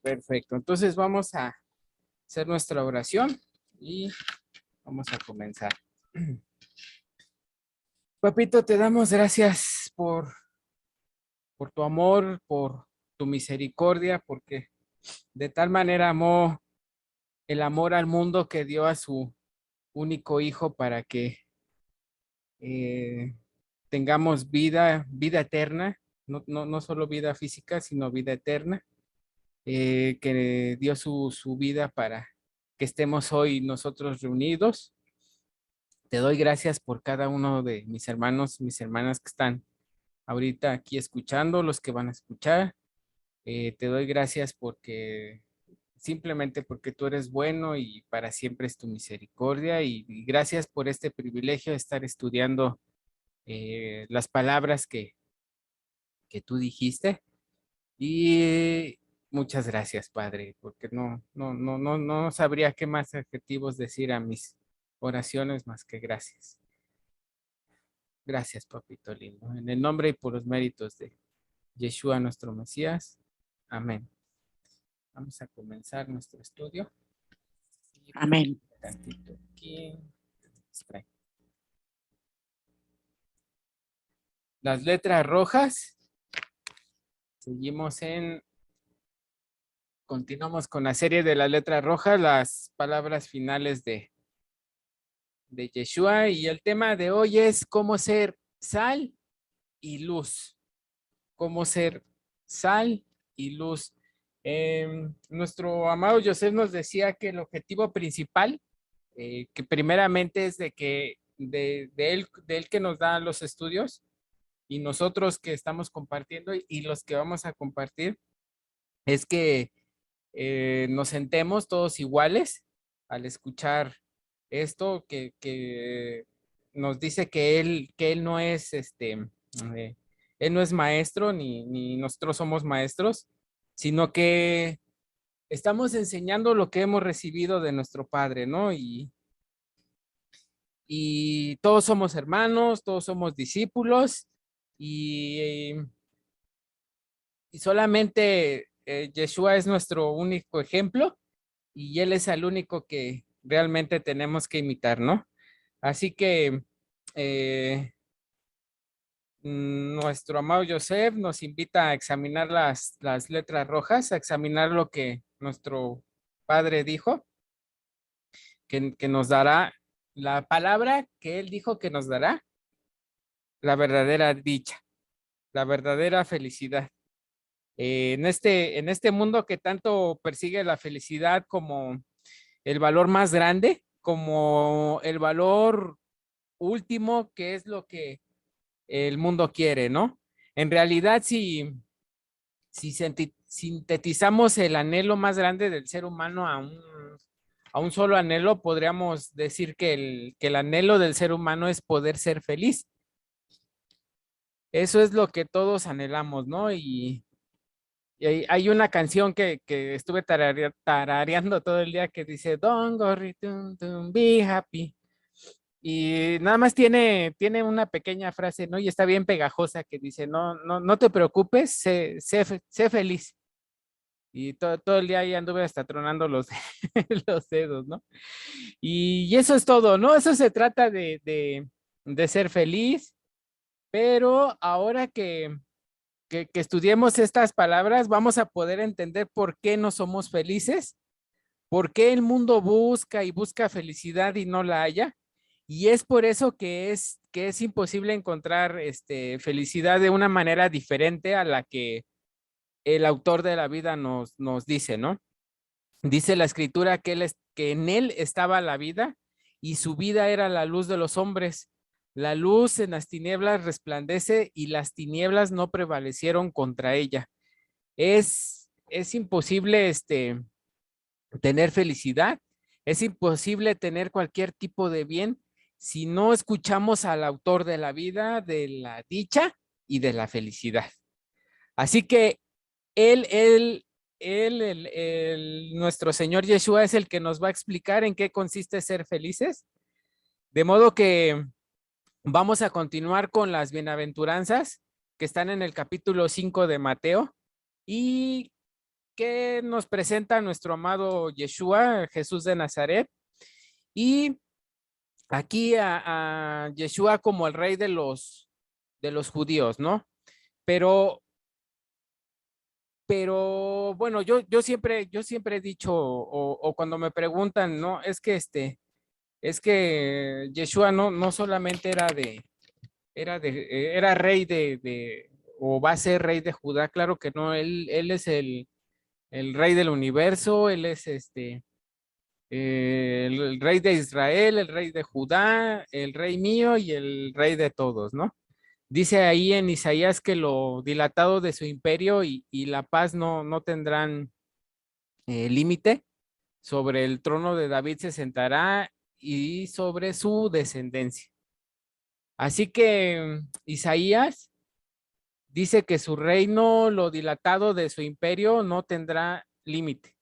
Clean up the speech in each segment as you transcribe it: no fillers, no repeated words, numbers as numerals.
Perfecto. Entonces vamos a hacer nuestra oración y vamos a comenzar. Papito, te damos gracias por tu amor, por tu misericordia, porque de tal manera amó el amor al mundo que dio a su único hijo para que tengamos vida eterna, no solo vida física, sino vida eterna, que dio su vida para que estemos hoy nosotros reunidos. Te doy gracias por cada uno de mis hermanos, mis hermanas que están ahorita aquí escuchando, los que van a escuchar. Te doy gracias porque simplemente porque tú eres bueno y para siempre es tu misericordia y gracias por este privilegio de estar estudiando las palabras que tú dijiste y muchas gracias, Padre, porque no sabría qué más adjetivos decir a mis oraciones más que gracias. Gracias, papito lindo. En el nombre y por los méritos de Yeshua, nuestro Mesías. Amén. Vamos a comenzar nuestro estudio. Amén. Tantito aquí. Las letras rojas. Continuamos con la serie de las letras rojas, las palabras finales de Yeshua. Y el tema de hoy es cómo ser sal y luz. Cómo ser sal y luz. Nuestro amado José nos decía que el objetivo principal, que primeramente es de él que nos da los estudios y nosotros que estamos compartiendo y los que vamos a compartir, es que nos sentemos todos iguales al escuchar esto que nos dice que él no es él no es maestro ni nosotros somos maestros, sino que estamos enseñando lo que hemos recibido de nuestro Padre, ¿no? Y todos somos hermanos, todos somos discípulos y, y solamente Yeshua es nuestro único ejemplo y él es el único que realmente tenemos que imitar, ¿no? Así que nuestro amado Joseph nos invita a examinar las letras rojas, a examinar lo que nuestro padre dijo, que nos dará la palabra que él dijo que nos dará, la verdadera dicha, la verdadera felicidad. En este mundo que tanto persigue la felicidad como el valor más grande, como el valor último, que es lo que el mundo quiere, ¿no? En realidad, si sintetizamos el anhelo más grande del ser humano a un solo anhelo, podríamos decir que el anhelo del ser humano es poder ser feliz. Eso es lo que todos anhelamos, ¿no? Y hay una canción que estuve tarareando todo el día que dice, Don't worry, be happy. Y nada más tiene una pequeña frase, ¿no? Y está bien pegajosa que dice, no te preocupes, sé feliz. Y todo el día ahí anduve hasta tronando los dedos, ¿no? Y eso es todo, ¿no? Eso se trata de ser feliz, pero ahora que estudiemos estas palabras, vamos a poder entender por qué no somos felices, por qué el mundo busca y busca felicidad y no la haya. Y es por eso que es imposible encontrar felicidad de una manera diferente a la que el autor de la vida nos dice, ¿no? Dice la escritura que en él estaba la vida y su vida era la luz de los hombres. La luz en las tinieblas resplandece y las tinieblas no prevalecieron contra ella. Es imposible tener felicidad, es imposible tener cualquier tipo de bien si no escuchamos al autor de la vida, de la dicha y de la felicidad. Así que él, él, nuestro Señor Yeshua es el que nos va a explicar en qué consiste ser felices. De modo que vamos a continuar con las bienaventuranzas que están en el capítulo 5 de Mateo y que nos presenta nuestro amado Yeshua, Jesús de Nazaret. Y aquí a Yeshua como el rey de los judíos, ¿no? Pero, bueno, yo siempre he dicho, o cuando me preguntan, ¿no? Es que Yeshua no solamente era rey o va a ser rey de Judá, claro que no, él es el rey del universo, él es el rey de Israel, el rey de Judá, el rey mío y el rey de todos, ¿no? Dice ahí en Isaías que lo dilatado de su imperio y la paz no tendrán límite. Sobre el trono de David se sentará y sobre su descendencia. Así que Isaías dice que su reino, lo dilatado de su imperio, no tendrá límite.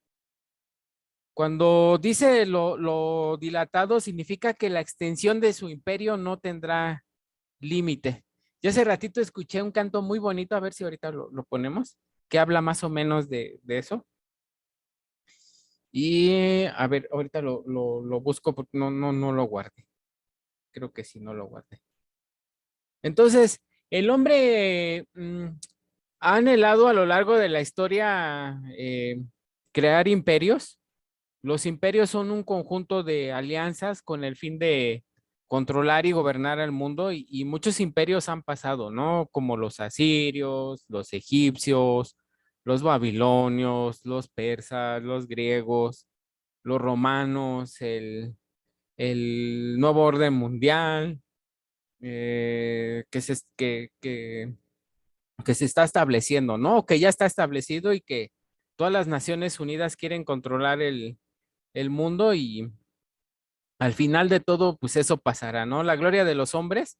Cuando dice lo dilatado, significa que la extensión de su imperio no tendrá límite. Yo hace ratito escuché un canto muy bonito, a ver si ahorita lo ponemos, que habla más o menos de eso. Y a ver, ahorita lo busco porque no lo guardé. Creo que sí, no lo guardé. Entonces, el hombre ha anhelado a lo largo de la historia crear imperios. Los imperios son un conjunto de alianzas con el fin de controlar y gobernar el mundo y muchos imperios han pasado, ¿no? Como los asirios, los egipcios, los babilonios, los persas, los griegos, los romanos, el nuevo orden mundial, que se está estableciendo, ¿no? Que ya está establecido y que todas las Naciones Unidas quieren controlar el mundo y al final de todo, pues eso pasará, ¿no? La gloria de los hombres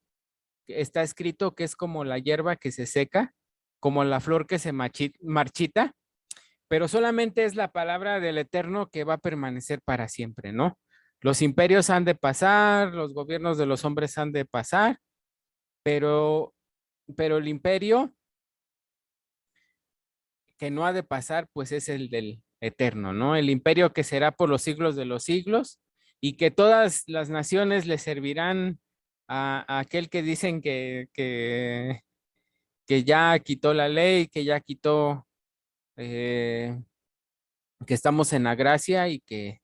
está escrito que es como la hierba que se seca, como la flor que se marchita, pero solamente es la palabra del Eterno que va a permanecer para siempre, ¿no? Los imperios han de pasar, los gobiernos de los hombres han de pasar, pero, el imperio que no ha de pasar, pues es el del Eterno, ¿no? El imperio que será por los siglos de los siglos y que todas las naciones le servirán a aquel que dicen que ya quitó la ley, que ya quitó, eh, que estamos en la gracia y que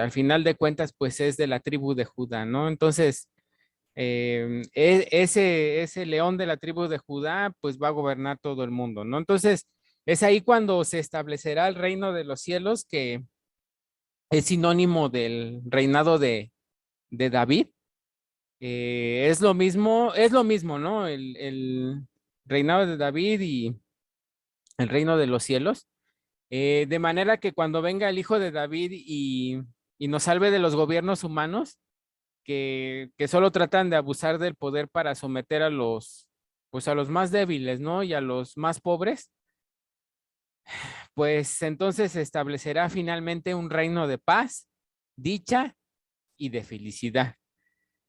al final de cuentas, pues es de la tribu de Judá, ¿no? Entonces, ese león de la tribu de Judá, pues va a gobernar todo el mundo, ¿no? Entonces, es ahí cuando se establecerá el reino de los cielos, que es sinónimo del reinado de David. Es lo mismo, ¿no? El reinado de David y el reino de los cielos. De manera que cuando venga el hijo de David y nos salve de los gobiernos humanos, que solo tratan de abusar del poder para someter pues a los más débiles, ¿no? Y a los más pobres, pues entonces se establecerá finalmente un reino de paz, dicha y de felicidad,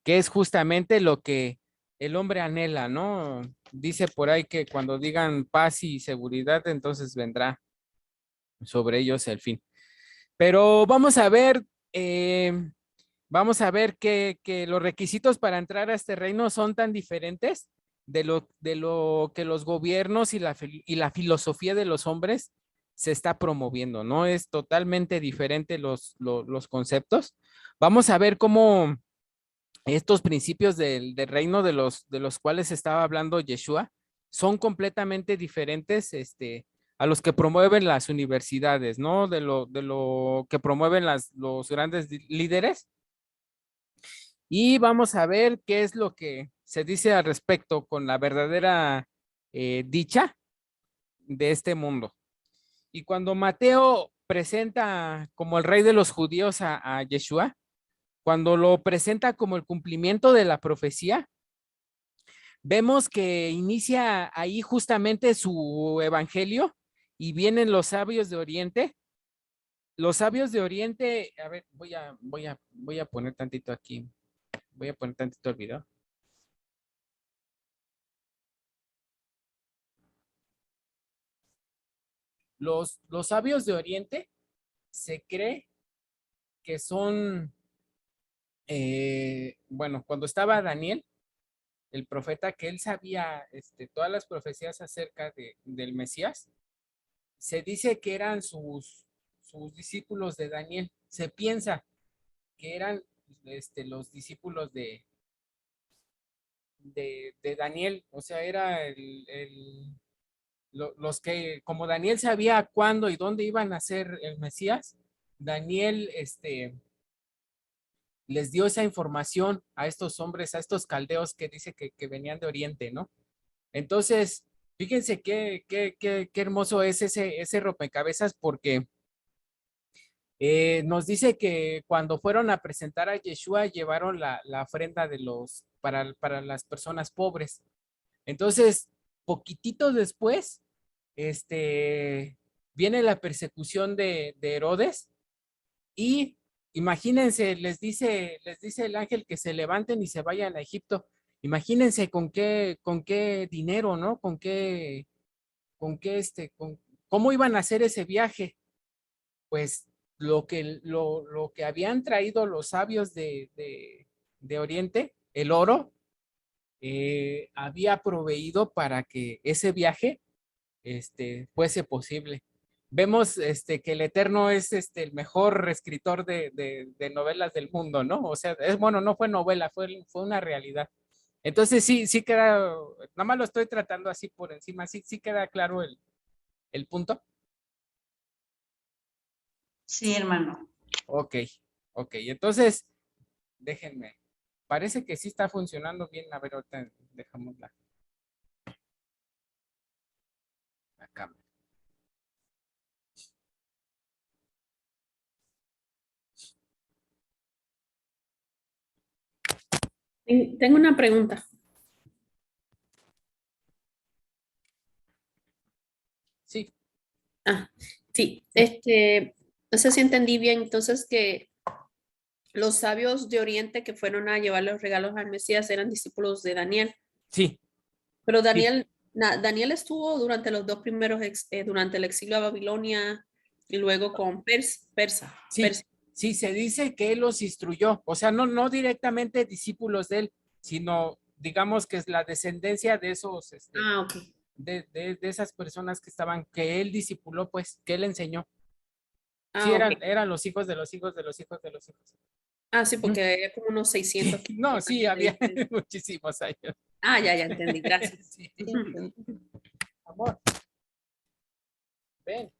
que es justamente lo que el hombre anhela, ¿no? Dice por ahí que cuando digan paz y seguridad, entonces vendrá sobre ellos el fin. Pero vamos a ver que los requisitos para entrar a este reino son tan diferentes de lo que los gobiernos y la filosofía de los hombres se está promoviendo, ¿no? Es totalmente diferente los conceptos. Vamos a ver cómo estos principios del reino de los cuales estaba hablando Yeshua son completamente diferentes, a los que promueven las universidades, ¿no? De lo que promueven los grandes líderes. Y vamos a ver qué es lo que se dice al respecto con la verdadera dicha de este mundo. Y cuando Mateo presenta como el rey de los judíos a Yeshua, cuando lo presenta como el cumplimiento de la profecía, vemos que inicia ahí justamente su evangelio y vienen los sabios de Oriente. Los sabios de Oriente, a ver, voy a poner tantito aquí, voy a poner tantito el video. Los sabios de Oriente se cree que son, bueno, cuando estaba Daniel, el profeta, que él sabía todas las profecías acerca del Mesías, se dice que eran sus discípulos de Daniel. Se piensa que eran los discípulos de Daniel, o sea, era los que, como Daniel sabía cuándo y dónde iban a ser el Mesías, Daniel les dio esa información a estos hombres, a estos caldeos que dice que venían de Oriente, ¿no? Entonces, fíjense qué hermoso es ese rompecabezas, porque nos dice que cuando fueron a presentar a Yeshua, llevaron la ofrenda para las personas pobres. Entonces, poquitito después, viene la persecución de Herodes, y imagínense, les dice el ángel que se levanten y se vayan a Egipto. Imagínense con qué dinero, ¿no? ¿Cómo iban a hacer ese viaje? Pues lo que habían traído los sabios de Oriente, el oro, había proveído para que ese viaje fuese posible. Vemos que el Eterno es el mejor escritor de novelas del mundo, ¿no? O sea, bueno, no fue novela, fue una realidad. Entonces sí queda, nada más lo estoy tratando así por encima, sí queda claro el punto. Sí, hermano. Ok, ok, entonces déjenme. Parece que sí está funcionando bien. A ver, ahorita dejamos la cámara. Tengo una pregunta. Sí, Ah, sí, no sé si entendí bien, entonces que los sabios de Oriente que fueron a llevar los regalos al Mesías eran discípulos de Daniel, sí, pero sí. Daniel estuvo durante los dos primeros, durante el exilio a Babilonia y luego con Sí, sí, se dice que él los instruyó, o sea, no directamente discípulos de él, sino digamos que es la descendencia de esos, Ah, ok. de esas personas que él discipuló, pues, que él enseñó. Sí, Ah, ok. eran los hijos de los hijos de los hijos de los hijos. Ah, sí, Ujú. porque había como unos 600 Sí, no, sí, años de había diferencia. muchísimos años. Ah, ya entendí, gracias. Sí, amor, ven.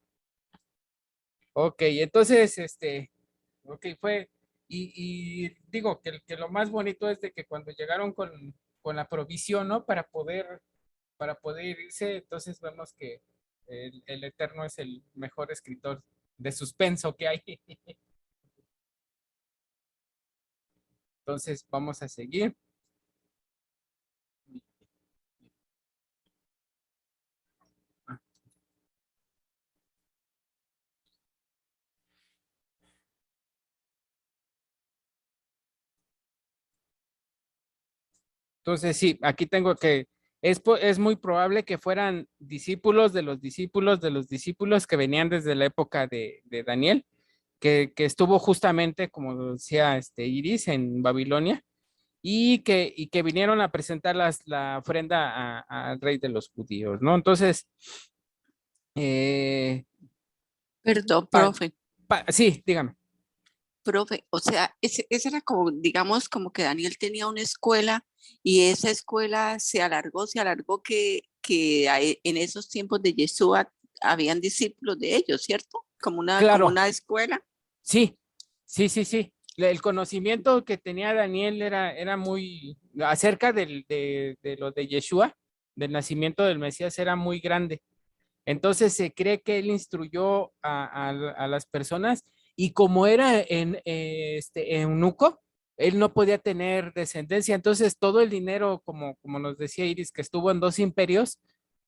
Ok, entonces, ok, y digo que lo más bonito es de que cuando llegaron con la provisión, ¿no? Para poder irse, entonces vemos que el Eterno es el mejor escritor de suspenso que hay. Entonces, vamos a seguir. Entonces, sí, aquí tengo que, es muy probable que fueran discípulos de los discípulos de los discípulos que venían desde la época de Daniel, que estuvo justamente, como decía Iris, en Babilonia, y que vinieron a presentar la ofrenda al rey de los judíos, ¿no? Entonces, eh, Perdón, pa- profe. sí, dígame. Profe, o sea, ese era como, digamos, como que Daniel tenía una escuela y esa escuela se alargó en esos tiempos de Yeshua habían discípulos de ellos, ¿cierto? Como Claro, una escuela. sí, sí. El conocimiento que tenía Daniel era muy, acerca de lo de Yeshua, del nacimiento del Mesías, era muy grande. Entonces se cree que él instruyó a las personas, y como era eunuco, él no podía tener descendencia. Entonces todo el dinero, como nos decía Iris, que estuvo en dos imperios,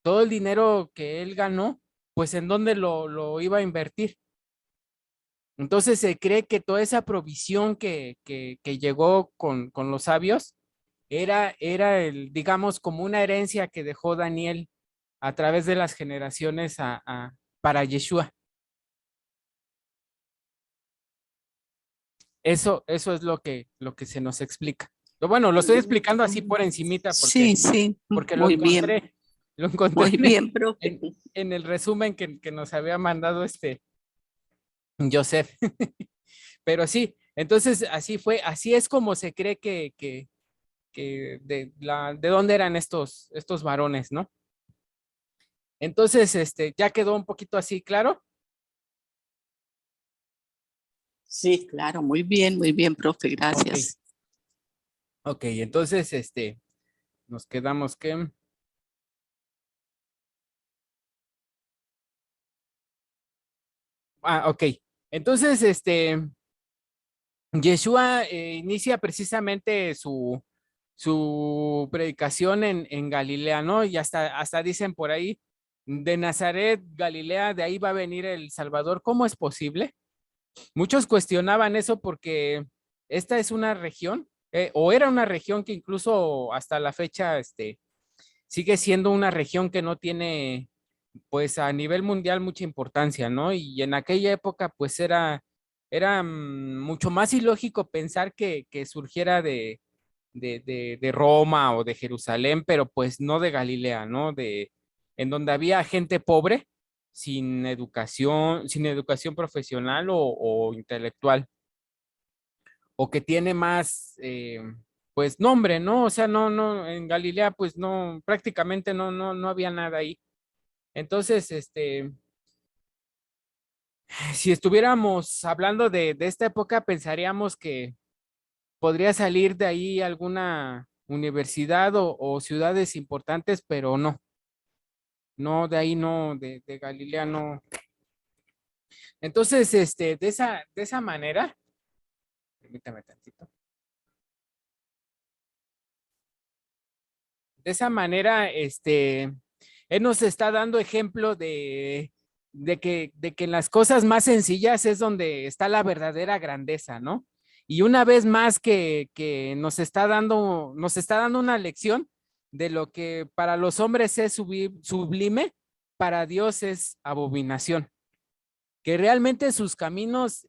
todo el dinero que él ganó, pues en dónde lo iba a invertir. Entonces se cree que toda esa provisión que llegó con los sabios era digamos, como una herencia que dejó Daniel a través de las generaciones para Yeshua. Eso es lo que se nos explica. Bueno, lo estoy explicando así por encimita porque, Sí, sí, porque muy bien, lo encontré muy bien, profe. en el resumen que nos había mandado Joseph. Pero sí, entonces así fue, así es como se cree que de dónde eran estos varones, ¿no? Entonces, ya quedó un poquito así claro. Sí, claro, muy bien, profe, gracias. Ok, entonces, nos quedamos que... ok. Entonces, Yeshua inicia precisamente su predicación en Galilea, ¿no? Y hasta dicen por ahí, de Nazaret, Galilea, de ahí va a venir el Salvador. ¿Cómo es posible? Muchos cuestionaban eso porque esta es una región, o era una región que incluso hasta la fecha, sigue siendo una región que no tiene, pues a nivel mundial mucha importancia, ¿no? Y en aquella época, pues era mucho más ilógico pensar que surgiera de Roma o de Jerusalén, pero pues no de Galilea, ¿no? En donde había gente pobre, sin educación profesional o intelectual, o que tiene más, pues nombre, ¿no? O sea, no, en Galilea, pues no, prácticamente no había nada ahí. Entonces, si estuviéramos hablando de esta época, pensaríamos que podría salir de ahí alguna universidad o ciudades importantes, pero no, de ahí no, de Galilea no. Entonces, de esa manera, permítame tantito. De esa manera, él nos está dando ejemplo de que en las cosas más sencillas es donde está la verdadera grandeza, ¿no? Y una vez más que nos está dando una lección de lo que para los hombres es sublime, para Dios es abominación. Que realmente sus caminos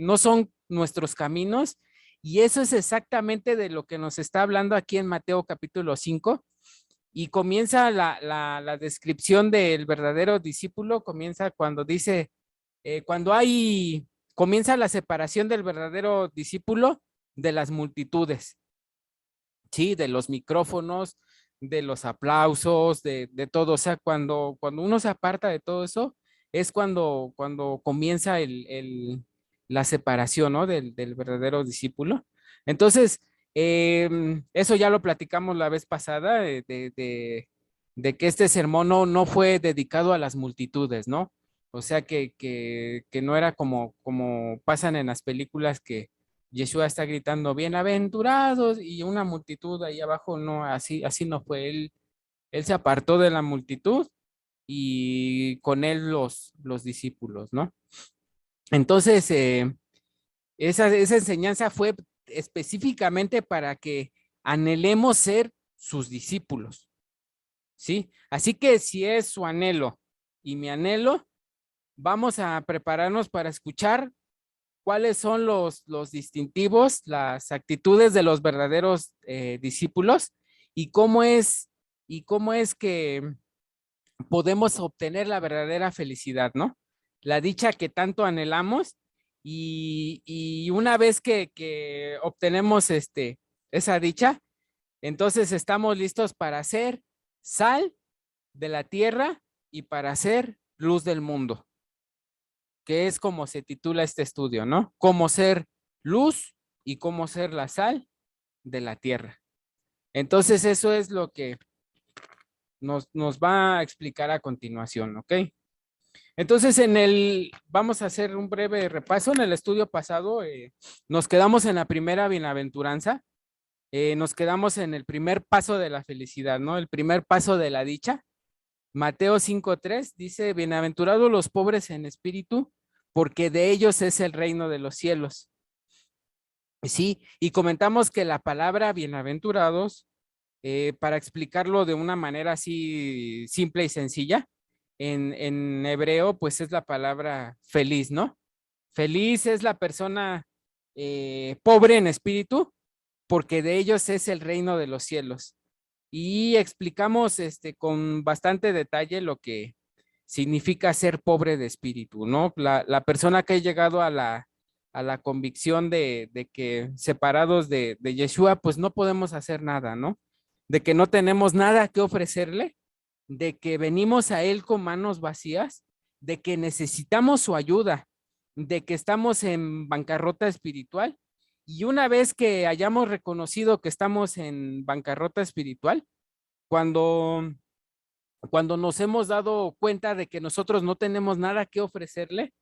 no son nuestros caminos, y eso es exactamente de lo que nos está hablando aquí en Mateo capítulo 5, y comienza la descripción del verdadero discípulo, comienza cuando dice, comienza la separación del verdadero discípulo de las multitudes, ¿sí? De los micrófonos, de los aplausos, de todo. O sea, cuando uno se aparta de todo eso, es cuando comienza la separación, ¿no? Del verdadero discípulo. Entonces, eso ya lo platicamos la vez pasada, de que este sermón no fue dedicado a las multitudes, ¿no? O sea, que no era como pasan en las películas que Yeshua está gritando, bienaventurados, y una multitud ahí abajo. No, así no fue. Él se apartó de la multitud y con él los discípulos, ¿no? Entonces, esa enseñanza fue específicamente para que anhelemos ser sus discípulos, ¿sí? Así que si es su anhelo y mi anhelo, vamos a prepararnos para escuchar cuáles son los distintivos, las actitudes de los verdaderos discípulos, y cómo es que podemos obtener la verdadera felicidad, ¿no? La dicha que tanto anhelamos, y una vez que obtenemos esa dicha, entonces estamos listos para ser sal de la tierra y para ser luz del mundo, que es como se titula este estudio, ¿no? Cómo ser luz y cómo ser la sal de la tierra. Entonces, eso es lo que nos va a explicar a continuación, ¿ok? Entonces, vamos a hacer un breve repaso. En el estudio pasado, nos quedamos en la primera bienaventuranza, nos quedamos en el primer paso de la felicidad, ¿no? El primer paso de la dicha. Mateo 5:3 dice, bienaventurados los pobres en espíritu, porque de ellos es el reino de los cielos. Sí, y comentamos que la palabra bienaventurados, para explicarlo de una manera así simple y sencilla, en hebreo, pues es la palabra feliz, ¿no? Feliz es la persona pobre en espíritu, porque de ellos es el reino de los cielos. Y explicamos con bastante detalle lo que significa ser pobre de espíritu, ¿no? La persona que ha llegado a la convicción de que separados de Yeshua, pues no podemos hacer nada, ¿no? De que no tenemos nada que ofrecerle, de que venimos a Él con manos vacías, de que necesitamos su ayuda, de que estamos en bancarrota espiritual. Y una vez que hayamos reconocido que estamos en bancarrota espiritual, cuando, cuando nos hemos dado cuenta de que nosotros no tenemos nada que ofrecerle,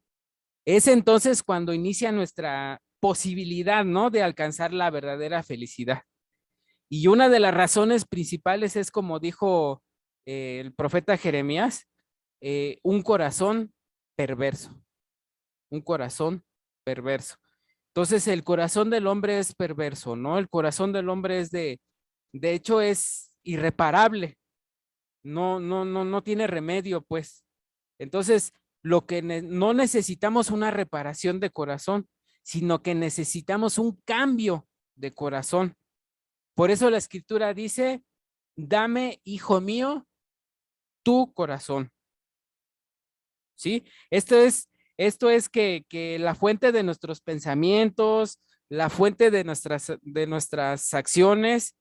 es entonces cuando inicia nuestra posibilidad, ¿no? De alcanzar la verdadera felicidad. Y una de las razones principales es, como dijo el profeta Jeremías, un corazón perverso, un corazón perverso. Entonces, el corazón del hombre es perverso, ¿no? El corazón del hombre es de hecho, es irreparable. No tiene remedio, pues. Entonces, lo que no necesitamos una reparación de corazón, sino que necesitamos un cambio de corazón. Por eso la escritura dice, dame, hijo mío, tu corazón. ¿Sí? Esto es que la fuente de nuestros pensamientos, la fuente de nuestras acciones,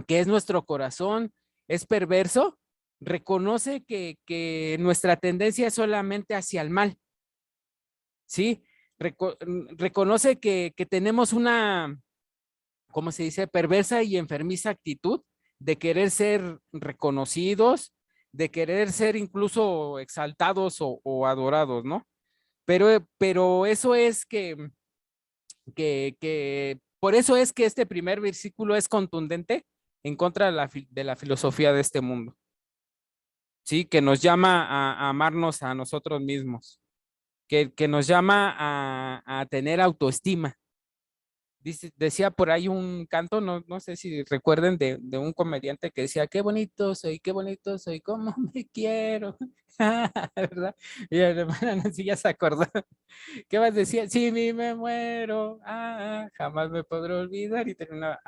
que es nuestro corazón, es perverso, reconoce que nuestra tendencia es solamente hacia el mal, ¿sí? Reconoce que tenemos una, ¿cómo se dice? Perversa y enfermiza actitud de querer ser reconocidos, de querer ser incluso exaltados o adorados, ¿no? Pero eso es por eso es que este primer versículo es contundente en contra de la filosofía de este mundo, ¿sí? Que nos llama a amarnos a nosotros mismos, que nos llama a tener autoestima. Decía por ahí un canto, no sé si recuerden de un comediante que decía, qué bonito soy, cómo me quiero, ¿verdad? Y la hermana Nancy ya se acordó. ¿Qué más decía? Si me muero, jamás me podré olvidar y terminaba,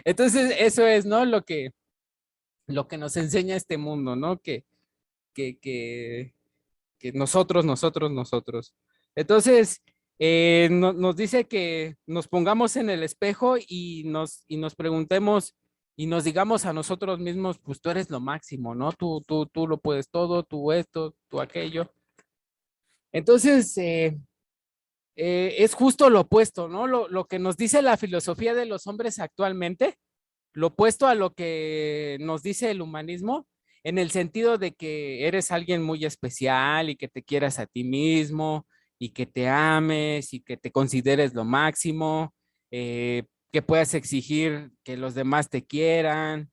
Entonces, eso es, ¿no? Lo que nos enseña este mundo, ¿no? Que, que, que nosotros. Entonces, nos dice que nos pongamos en el espejo y nos preguntemos y nos digamos a nosotros mismos, pues tú eres lo máximo, ¿no? Tú lo puedes todo, tú esto, tú aquello. Entonces, es justo lo opuesto, ¿no? Lo que nos dice la filosofía de los hombres actualmente, lo opuesto a lo que nos dice el humanismo, en el sentido de que eres alguien muy especial y que te quieras a ti mismo y que te ames y que te consideres lo máximo, que puedas exigir que los demás te quieran,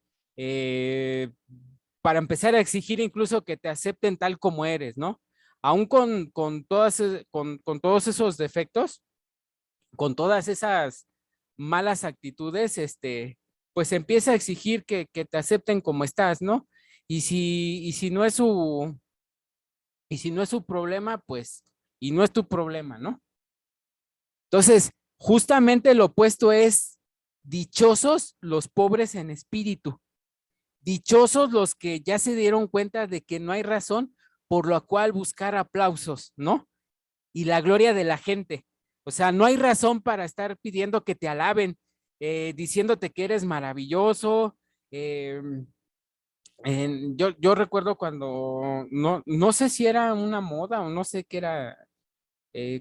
para empezar a exigir incluso que te acepten tal como eres, ¿no? Aún con todos esos defectos, con todas esas malas actitudes, pues empieza a exigir que te acepten como estás, ¿no? Y si no es su problema, pues, y no es tu problema, ¿no? Entonces, justamente lo opuesto es dichosos los pobres en espíritu, dichosos los que ya se dieron cuenta de que no hay razón por la cual buscar aplausos, ¿no? Y la gloria de la gente. O sea, no hay razón para estar pidiendo que te alaben, diciéndote que eres maravilloso. eh, yo recuerdo cuando, no sé si era una moda o no sé qué era,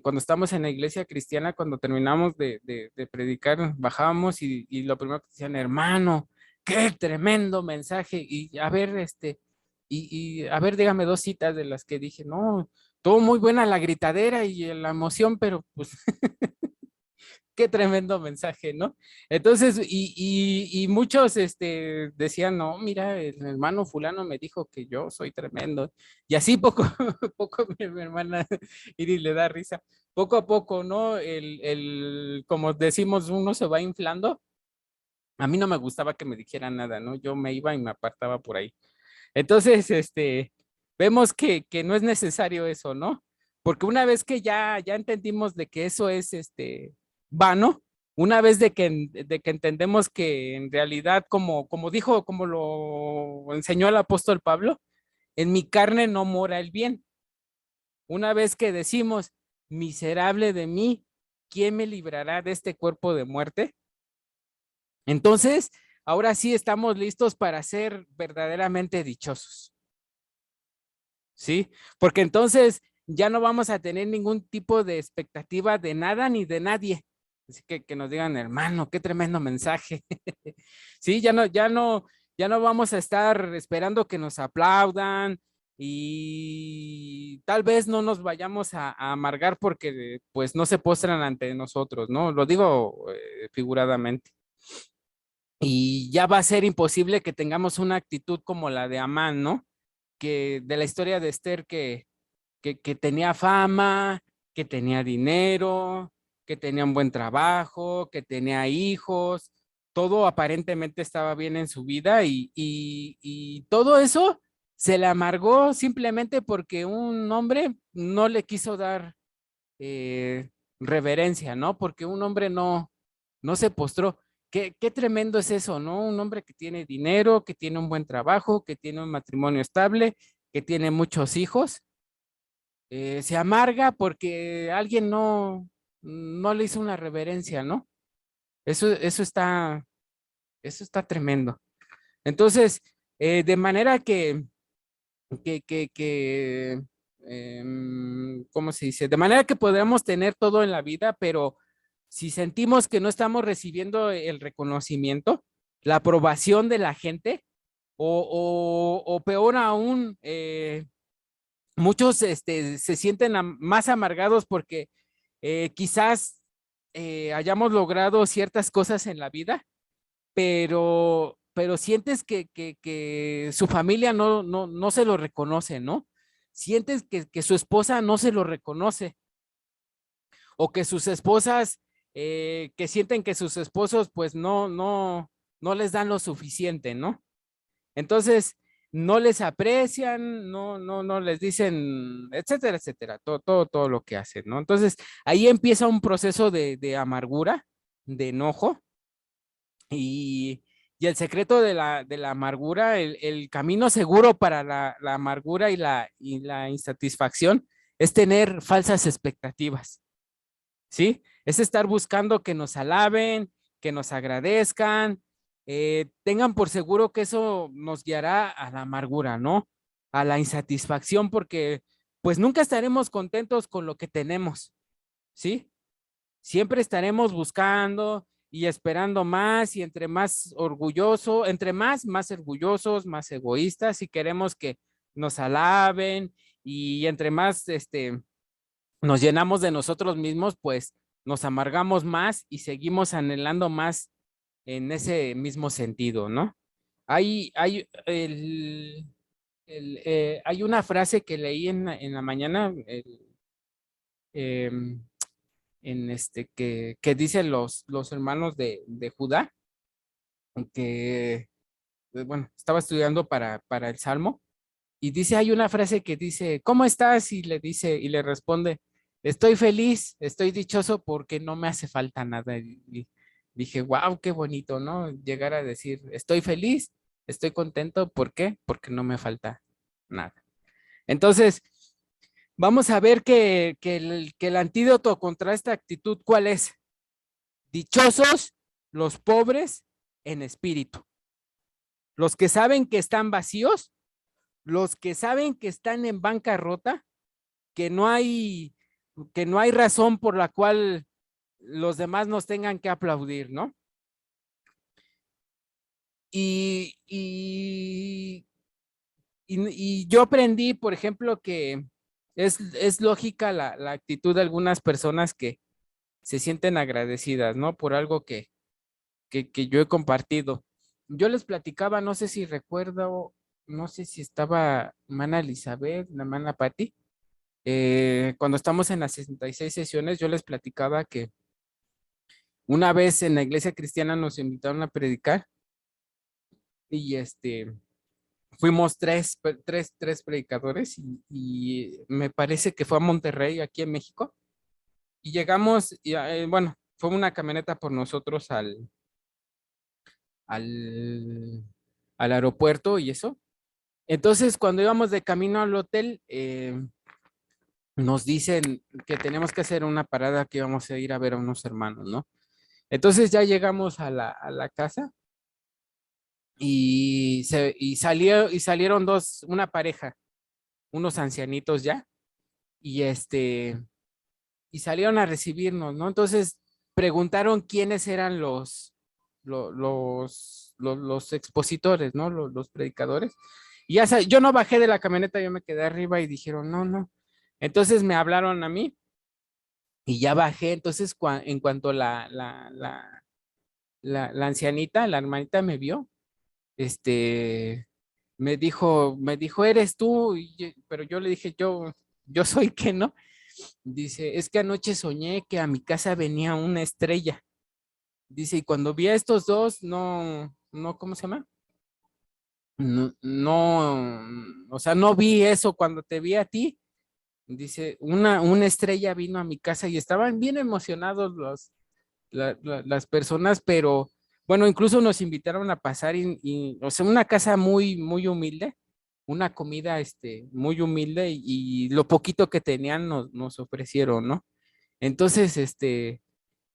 cuando estábamos en la iglesia cristiana, cuando terminamos de predicar, bajábamos y lo primero que decían, hermano, qué tremendo mensaje. Y a ver, y a ver, dígame dos citas de las que dije, no, todo muy buena la gritadera y la emoción, pero pues qué tremendo mensaje, ¿no? Entonces, y muchos decían, no, mira, el hermano fulano me dijo que yo soy tremendo. Y así poco a poco mi hermana Iris le da risa. Poco a poco, ¿no? Como decimos, uno se va inflando. A mí no me gustaba que me dijeran nada, ¿no? Yo me iba y me apartaba por ahí. Entonces, vemos que no es necesario eso, ¿no? Porque una vez que ya entendimos de que eso es vano, una vez de que entendemos que en realidad, como dijo, como lo enseñó el apóstol Pablo, en mi carne no mora el bien. Una vez que decimos, miserable de mí, ¿quién me librará de este cuerpo de muerte? Entonces, ahora sí estamos listos para ser verdaderamente dichosos. ¿Sí? Porque entonces ya no vamos a tener ningún tipo de expectativa de nada ni de nadie. Así que nos digan, hermano, qué tremendo mensaje. Sí, ya no vamos a estar esperando que nos aplaudan y tal vez no nos vayamos a amargar porque pues no se postran ante nosotros, ¿no? Lo digo figuradamente. Y ya va a ser imposible que tengamos una actitud como la de Amán, ¿no? Que de la historia de Esther que tenía fama, que tenía dinero, que tenía un buen trabajo, que tenía hijos, todo aparentemente estaba bien en su vida y todo eso se le amargó simplemente porque un hombre no le quiso dar reverencia, ¿no? Porque un hombre no se postró. Qué tremendo es eso, ¿no? Un hombre que tiene dinero, que tiene un buen trabajo, que tiene un matrimonio estable, que tiene muchos hijos, se amarga porque alguien no le hizo una reverencia, ¿no? Eso está tremendo. Entonces, de manera ¿cómo se dice? De manera que podamos tener todo en la vida, pero si sentimos que no estamos recibiendo el reconocimiento, la aprobación de la gente, o peor aún, muchos se sienten más amargados porque quizás hayamos logrado ciertas cosas en la vida, pero sientes que su familia no se lo reconoce, ¿no? Sientes que su esposa no se lo reconoce o que sus esposas, que sienten que sus esposos pues no les dan lo suficiente, ¿no? Entonces, no les aprecian, no les dicen, etcétera, etcétera, todo lo que hacen, ¿no? Entonces, ahí empieza un proceso de amargura, de enojo, y, y el secreto de la amargura, el camino seguro para la amargura y la insatisfacción es tener falsas expectativas, ¿sí? Es estar buscando que nos alaben, que nos agradezcan, tengan por seguro que eso nos guiará a la amargura, ¿no? A la insatisfacción, porque pues nunca estaremos contentos con lo que tenemos, ¿sí? Siempre estaremos buscando y esperando más y entre más orgulloso, entre más orgullosos, más egoístas y queremos que nos alaben y entre más nos llenamos de nosotros mismos, pues nos amargamos más y seguimos anhelando más en ese mismo sentido, ¿no? Hay, hay una frase que leí en la mañana, em, que dicen los hermanos de Judá, que, bueno, estaba estudiando para el Salmo, y dice, hay una frase que dice, ¿cómo estás? Y le dice, y le responde, estoy feliz, estoy dichoso porque no me hace falta nada. Y dije, wow, qué bonito, ¿no? Llegar a decir, estoy feliz, estoy contento, ¿por qué? Porque no me falta nada. Entonces, vamos a ver que el antídoto contra esta actitud, ¿cuál es? Dichosos los pobres en espíritu, los que saben que están vacíos, los que saben que están en bancarrota, que no hay, que no hay razón por la cual los demás nos tengan que aplaudir, ¿no? Y, y, y yo aprendí, por ejemplo, que es lógica la actitud de algunas personas que se sienten agradecidas, ¿no? Por algo que yo he compartido. Yo les platicaba, no sé si recuerdo, no sé si estaba Mana Elizabeth, la Mana Patti, cuando estamos en las 66 sesiones, yo les platicaba que una vez en la iglesia cristiana nos invitaron a predicar y fuimos tres predicadores y me parece que fue a Monterrey, aquí en México. Y llegamos, y, bueno, fue una camioneta por nosotros al, al aeropuerto y eso. Entonces, cuando íbamos de camino al hotel, nos dicen que tenemos que hacer una parada, que íbamos a ir a ver a unos hermanos, ¿no? Entonces ya llegamos a la casa y salieron una pareja, unos ancianitos ya, y y salieron a recibirnos, ¿no? Entonces preguntaron quiénes eran los expositores, ¿no? Los predicadores. Y yo no bajé de la camioneta, yo me quedé arriba y dijeron, no, no. Entonces me hablaron a mí y ya bajé. Entonces, en cuanto la ancianita, la hermanita me vio, me dijo, ¿eres tú? Pero yo le dije, yo soy que no. Dice, es que anoche soñé que a mi casa venía una estrella. Dice, y cuando vi a estos dos, no, ¿cómo se llama? No, no, o sea, no vi eso cuando te vi a ti. Dice, una estrella vino a mi casa y estaban bien emocionados las personas, pero bueno, incluso nos invitaron a pasar o sea, una casa muy, muy humilde, una comida, muy humilde y lo poquito que tenían nos ofrecieron, ¿no? Entonces,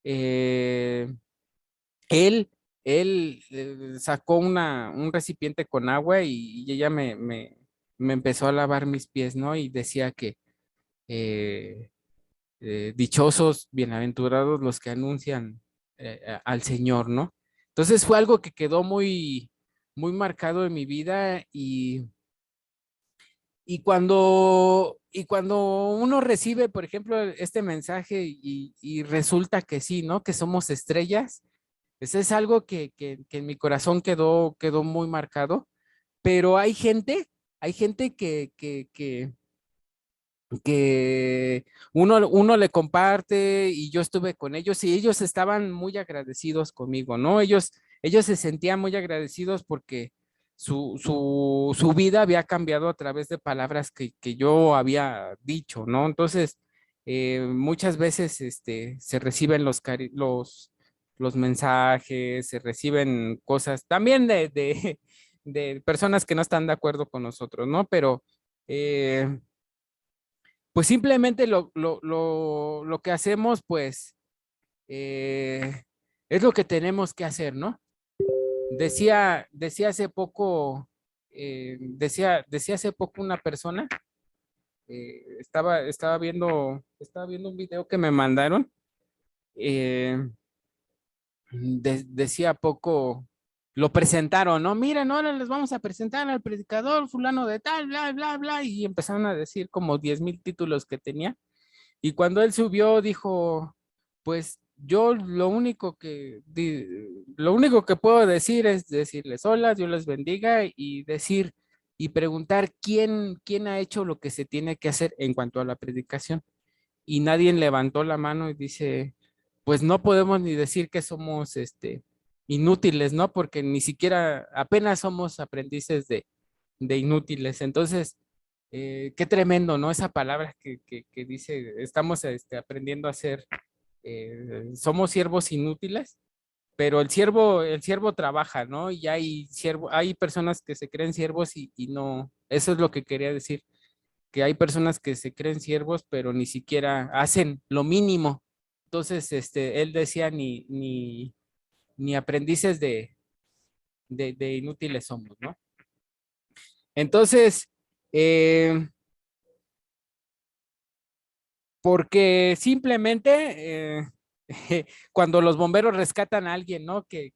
eh, él, él sacó un recipiente con agua y ella me empezó a lavar mis pies, ¿no? Y decía que eh, dichosos, bienaventurados los que anuncian al Señor, ¿no? Entonces fue algo que quedó muy, muy marcado en mi vida y cuando uno recibe, por ejemplo, este mensaje y resulta que sí, ¿no? Que somos estrellas, eso es algo que en mi corazón quedó muy marcado, pero hay gente que uno le comparte y yo estuve con ellos y ellos estaban muy agradecidos conmigo, ¿no? Ellos se sentían muy agradecidos porque su vida había cambiado a través de palabras que yo había dicho, ¿no? Entonces, muchas veces se reciben los mensajes, se reciben cosas también de personas que no están de acuerdo con nosotros, ¿no? Pero pues simplemente lo que hacemos, pues, eh, es lo que tenemos que hacer, ¿no? Decía hace poco, decía hace poco una persona, estaba viendo un video que me mandaron, eh, decía poco, lo presentaron, ¿no? Miren, ahora les vamos a presentar al predicador fulano de tal, bla, bla, bla, y empezaron a decir como 10,000 títulos que tenía. Y cuando él subió, dijo, pues yo lo único que puedo decir es decirles hola, Dios les bendiga y preguntar quién ha hecho lo que se tiene que hacer en cuanto a la predicación. Y nadie levantó la mano y dice, pues no podemos ni decir que somos inútiles, ¿no? Porque ni siquiera apenas somos aprendices de inútiles. Entonces, qué tremendo, ¿no? Esa palabra que dice, estamos aprendiendo a ser, somos siervos inútiles, pero el siervo trabaja, ¿no? Y hay personas que se creen siervos y no, eso es lo que quería decir, que hay personas que se creen siervos, pero ni siquiera hacen lo mínimo. Entonces, él decía, ni aprendices de inútiles somos, ¿no? Entonces, eh, porque simplemente cuando los bomberos rescatan a alguien, ¿no? Que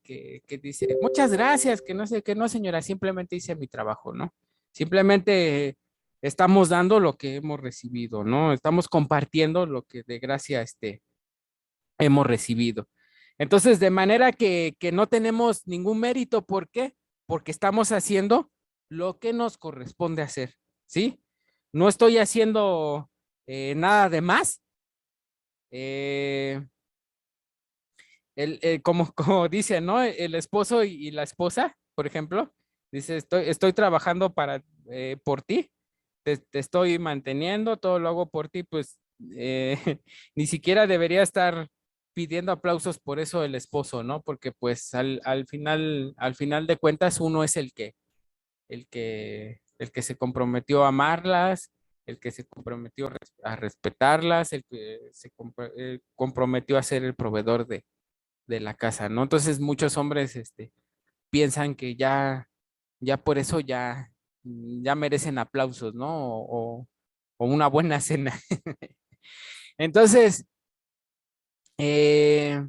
dice, muchas gracias, que no sé qué, no, señora, simplemente hice mi trabajo, ¿no? Simplemente estamos dando lo que hemos recibido, ¿no? Estamos compartiendo lo que de gracia hemos recibido. Entonces, de manera que no tenemos ningún mérito, ¿por qué? Porque estamos haciendo lo que nos corresponde hacer, ¿sí? No estoy haciendo nada de más. Eh, como dice, ¿no? El esposo y la esposa, por ejemplo, Dice, estoy trabajando por ti, te estoy manteniendo, todo lo hago por ti, pues ni siquiera debería estar pidiendo aplausos por eso el esposo, ¿no? Porque pues al final de cuentas uno es el que se comprometió a amarlas, el que se comprometió a respetarlas, el que se comprometió a ser el proveedor de la casa, ¿no? Entonces muchos hombres piensan que ya por eso ya merecen aplausos, ¿no? O una buena cena. Entonces, eh,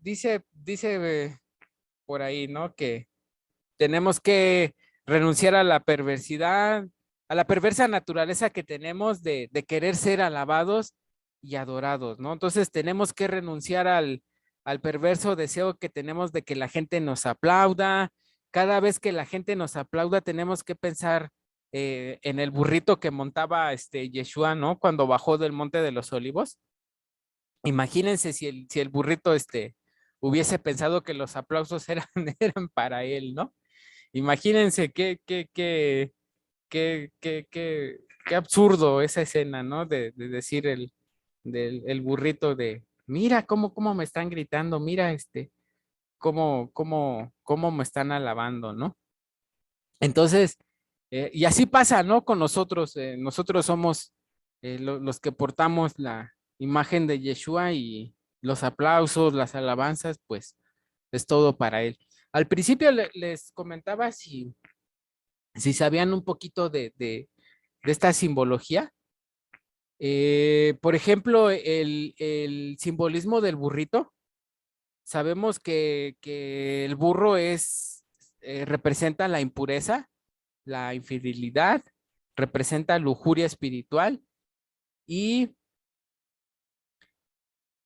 dice por ahí, ¿no? Que tenemos que renunciar a la perversidad, a la perversa naturaleza que tenemos de querer ser alabados y adorados, ¿no? Entonces tenemos que renunciar al perverso deseo que tenemos de que la gente nos aplauda. Cada vez que la gente nos aplauda, tenemos que pensar en el burrito que montaba Yeshua, ¿no? Cuando bajó del Monte de los Olivos. Imagínense si el burrito hubiese pensado que los aplausos eran para él, ¿no? Imagínense qué absurdo esa escena, ¿no? De decir el burrito mira cómo me están gritando, mira cómo me están alabando, ¿no? Entonces, y así pasa, ¿no? Con nosotros, nosotros somos los que portamos la imagen de Yeshua y los aplausos, las alabanzas, pues es todo para él. Al principio les comentaba si sabían un poquito de esta simbología. Por ejemplo, el simbolismo del burrito. Sabemos que el burro representa la impureza, la infidelidad, representa lujuria espiritual y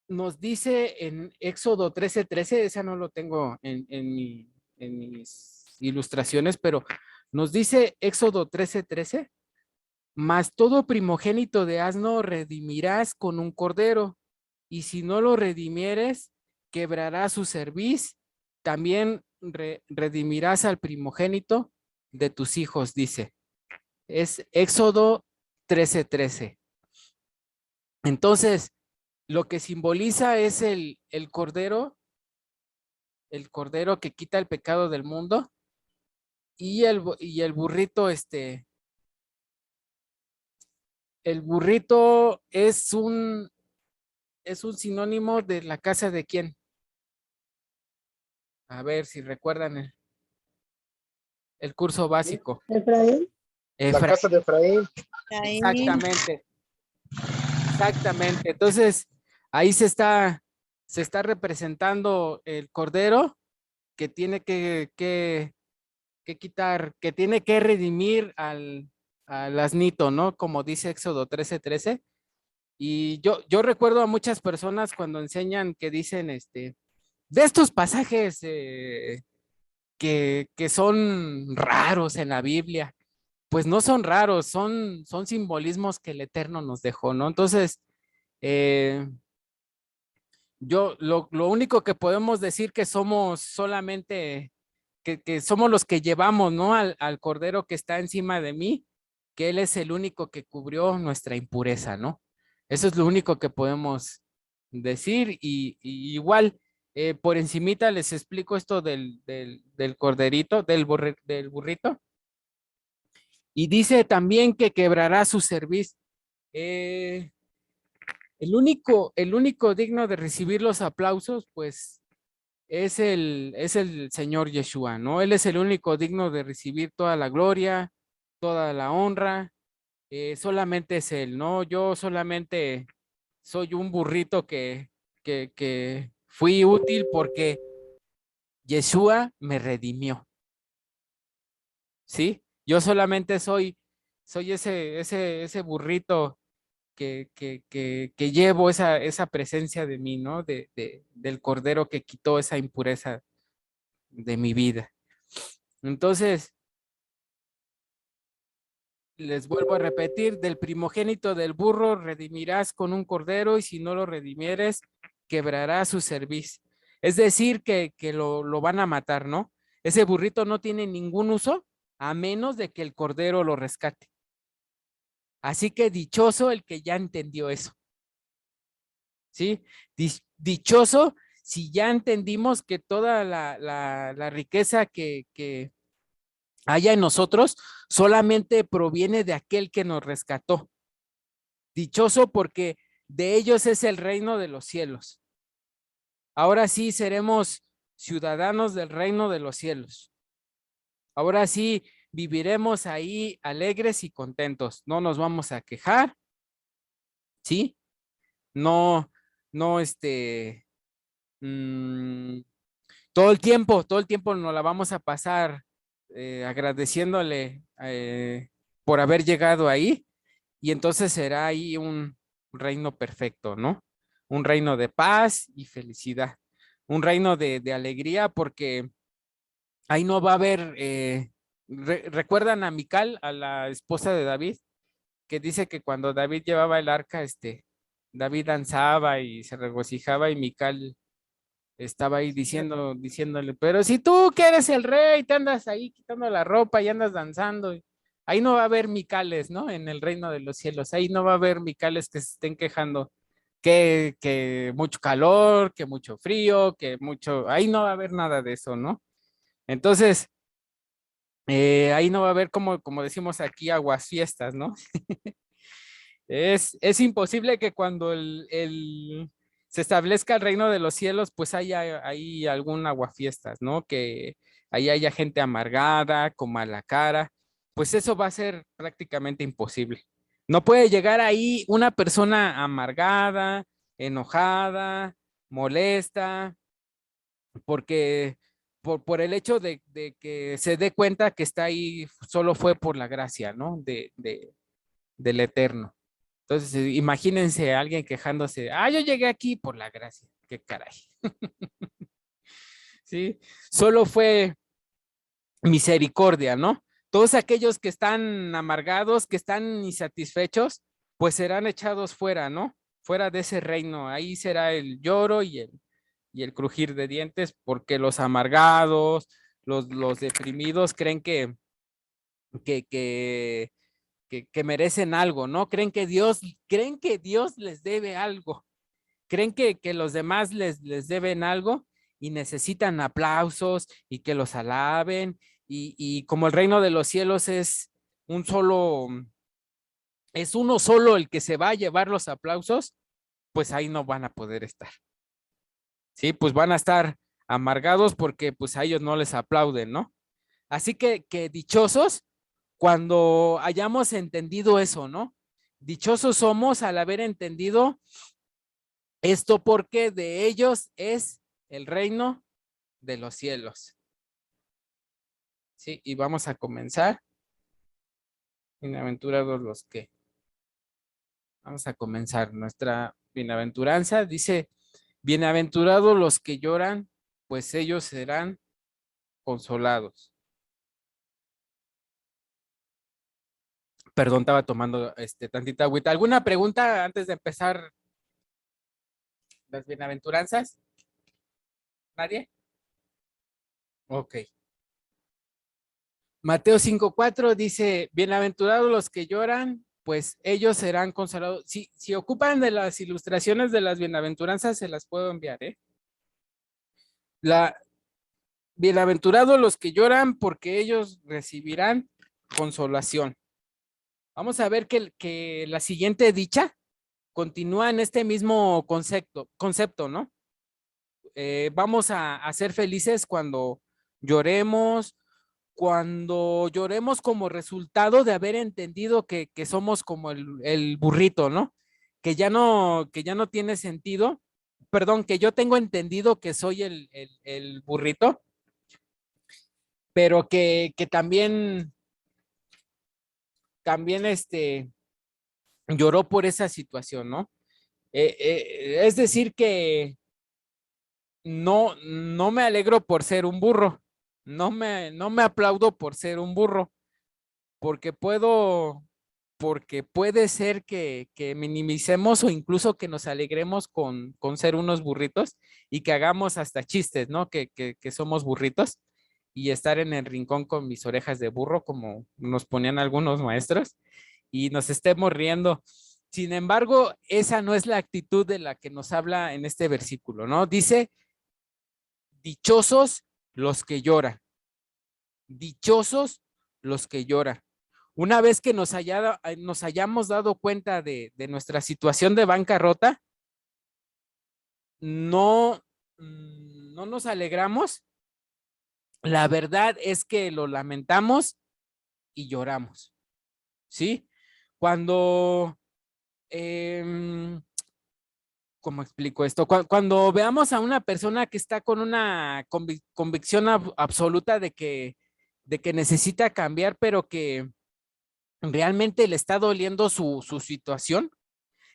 nos dice en Éxodo 13:13, esa no lo tengo en mis ilustraciones, pero nos dice Éxodo 13:13, mas todo primogénito de asno redimirás con un cordero, y si no lo redimieres, quebrará su cerviz, también redimirás al primogénito de tus hijos, dice. Es Éxodo 13:13. Entonces, lo que simboliza es el cordero que quita el pecado del mundo, y el burrito, el burrito es un sinónimo de la casa de quién. A ver si recuerdan el curso básico. Efraín. La casa de Efraín. Exactamente. Exactamente. Entonces, ahí se está representando el cordero que tiene que quitar, que tiene que redimir al asnito, ¿no? Como dice Éxodo 13:13. Y yo recuerdo a muchas personas cuando enseñan que dicen, de estos pasajes que son raros en la Biblia, pues no son raros, son simbolismos que el Eterno nos dejó, ¿no? Entonces, lo único que podemos decir que somos solamente, que somos los que llevamos, ¿no? Al Cordero que está encima de mí, que Él es el único que cubrió nuestra impureza, ¿no? Eso es lo único que podemos decir y igual, por encimita les explico esto del corderito, del burrito. Y dice también que quebrará su cerviz. El único digno de recibir los aplausos, pues, es el Señor Yeshua, ¿no? Él es el único digno de recibir toda la gloria, toda la honra. Solamente es Él, ¿no? Yo solamente soy un burrito que fui útil porque Yeshua me redimió, ¿sí? Yo solamente soy ese burrito que llevo esa presencia de mí, ¿no? Del Cordero que quitó esa impureza de mi vida. Entonces, les vuelvo a repetir, del primogénito del burro redimirás con un cordero, y si no lo redimieres, quebrará su cerviz. Es decir, que lo van a matar, ¿no? Ese burrito no tiene ningún uso a menos de que el cordero lo rescate. Así que dichoso el que ya entendió eso. ¿Sí? Dichoso si ya entendimos que toda la riqueza que haya en nosotros solamente proviene de aquel que nos rescató. Dichoso porque de ellos es el reino de los cielos. Ahora sí seremos ciudadanos del reino de los cielos. Ahora sí viviremos ahí alegres y contentos. No nos vamos a quejar, ¿sí? No, no, todo el tiempo nos la vamos a pasar agradeciéndole por haber llegado ahí, y entonces será ahí un reino perfecto, ¿no? Un reino de paz y felicidad, un reino de alegría, porque ahí no va a haber, ¿recuerdan a Mical, a la esposa de David? Que dice que cuando David llevaba el arca, David danzaba y se regocijaba, y Mical estaba ahí diciéndole, pero si tú que eres el rey, te andas ahí quitando la ropa y andas danzando, ahí no va a haber Micales, ¿no? En el reino de los cielos, ahí no va a haber Micales que se estén quejando, que mucho calor, que mucho frío, ahí no va a haber nada de eso, ¿no? Entonces, ahí no va a haber, como decimos aquí, aguas fiestas, ¿no? Es imposible que cuando se establezca el reino de los cielos, pues haya ahí algún aguafiestas, ¿no? Que ahí haya gente amargada, con mala cara, pues eso va a ser prácticamente imposible. No puede llegar ahí una persona amargada, enojada, molesta, porque por el hecho de que se dé cuenta que está ahí, solo fue por la gracia, ¿no? Del Eterno. Entonces, imagínense a alguien quejándose, yo llegué aquí por la gracia, qué caray. Sí, solo fue misericordia, ¿no? Todos aquellos que están amargados, que están insatisfechos, pues serán echados fuera, ¿no? Fuera de ese reino, ahí será el lloro y el crujir de dientes, porque los amargados, los deprimidos creen que, que, que merecen algo, ¿no? Creen que Dios les debe algo, creen que los demás les deben algo y necesitan aplausos y que los alaben, y como el reino de los cielos es uno solo el que se va a llevar los aplausos, pues ahí no van a poder estar. Sí, pues van a estar amargados porque pues a ellos no les aplauden, ¿no? Así que dichosos cuando hayamos entendido eso, ¿no? Dichosos somos al haber entendido esto, porque de ellos es el reino de los cielos. Sí, y vamos a comenzar. Bienaventurados los que. Vamos a comenzar nuestra bienaventuranza. Dice, bienaventurados los que lloran, pues ellos serán consolados. Perdón, estaba tomando tantita agüita. ¿Alguna pregunta antes de empezar las bienaventuranzas? ¿Nadie? Ok. Mateo 5:4 dice, bienaventurados los que lloran, pues ellos serán consolados. Si ocupan de las ilustraciones de las bienaventuranzas, se las puedo enviar, ¿eh? Bienaventurados los que lloran, porque ellos recibirán consolación. Vamos a ver que la siguiente dicha continúa en este mismo concepto, ¿no? Vamos a ser felices cuando lloremos como resultado de haber entendido que somos como el burrito, ¿no? Que ya no tiene sentido. Perdón, que yo tengo entendido que soy el burrito, pero que también lloró por esa situación, ¿no? Es decir que no me alegro por ser un burro, no me aplaudo por ser un burro, porque puedo porque puede ser que minimicemos o incluso que nos alegremos con ser unos burritos y que hagamos hasta chistes, ¿no? Que somos burritos y estar en el rincón con mis orejas de burro, como nos ponían algunos maestros, y nos estemos riendo. Sin embargo, esa no es la actitud de la que nos habla en este versículo, ¿no? Dice, dichosos los que lloran. Dichosos los que lloran. Una vez que nos hayamos dado cuenta de nuestra situación de bancarrota, no nos alegramos. La verdad es que lo lamentamos y lloramos, ¿sí? Cuando, ¿cómo explico esto? Cuando veamos a una persona que está con una convicción absoluta de que necesita cambiar, pero que realmente le está doliendo su situación,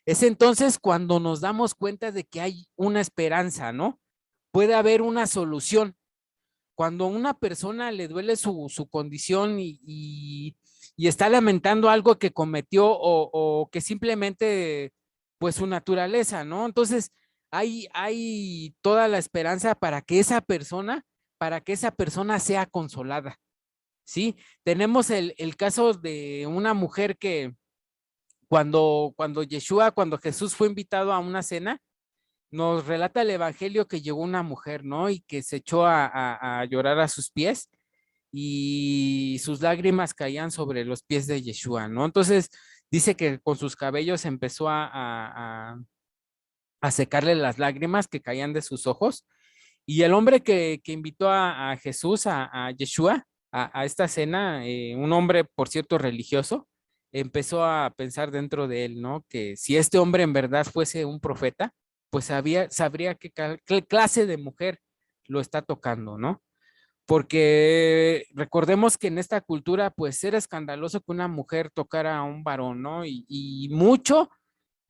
es entonces cuando nos damos cuenta de que hay una esperanza, ¿no? Puede haber una solución. Cuando a una persona le duele su condición y está lamentando algo que cometió o que simplemente, pues su naturaleza, ¿no? Entonces, hay toda la esperanza para que esa persona sea consolada, ¿sí? Tenemos el caso de una mujer que cuando Jesús fue invitado a una cena, nos relata el evangelio que llegó una mujer, ¿no? Y que se echó a llorar a sus pies y sus lágrimas caían sobre los pies de Yeshua, ¿no? Entonces dice que con sus cabellos empezó a secarle las lágrimas que caían de sus ojos. Y el hombre que invitó a Jesús, a Yeshua, a esta cena, un hombre, por cierto, religioso, empezó a pensar dentro de él, ¿no? Que si este hombre en verdad fuese un profeta, pues sabría qué clase de mujer lo está tocando, ¿no? Porque recordemos que en esta cultura, pues era escandaloso que una mujer tocara a un varón, ¿no? Y mucho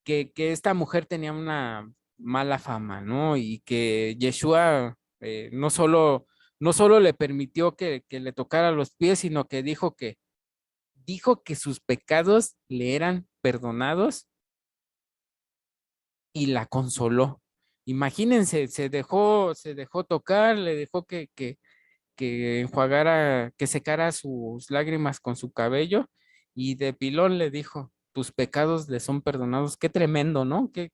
que esta mujer tenía una mala fama, ¿no? Y que Yeshua no solo le permitió que le tocara los pies, sino que dijo que sus pecados le eran perdonados y la consoló. Imagínense, se dejó tocar, le dejó que enjuagara, que secara sus lágrimas con su cabello y de pilón le dijo, tus pecados le son perdonados. Qué tremendo, ¿no? Qué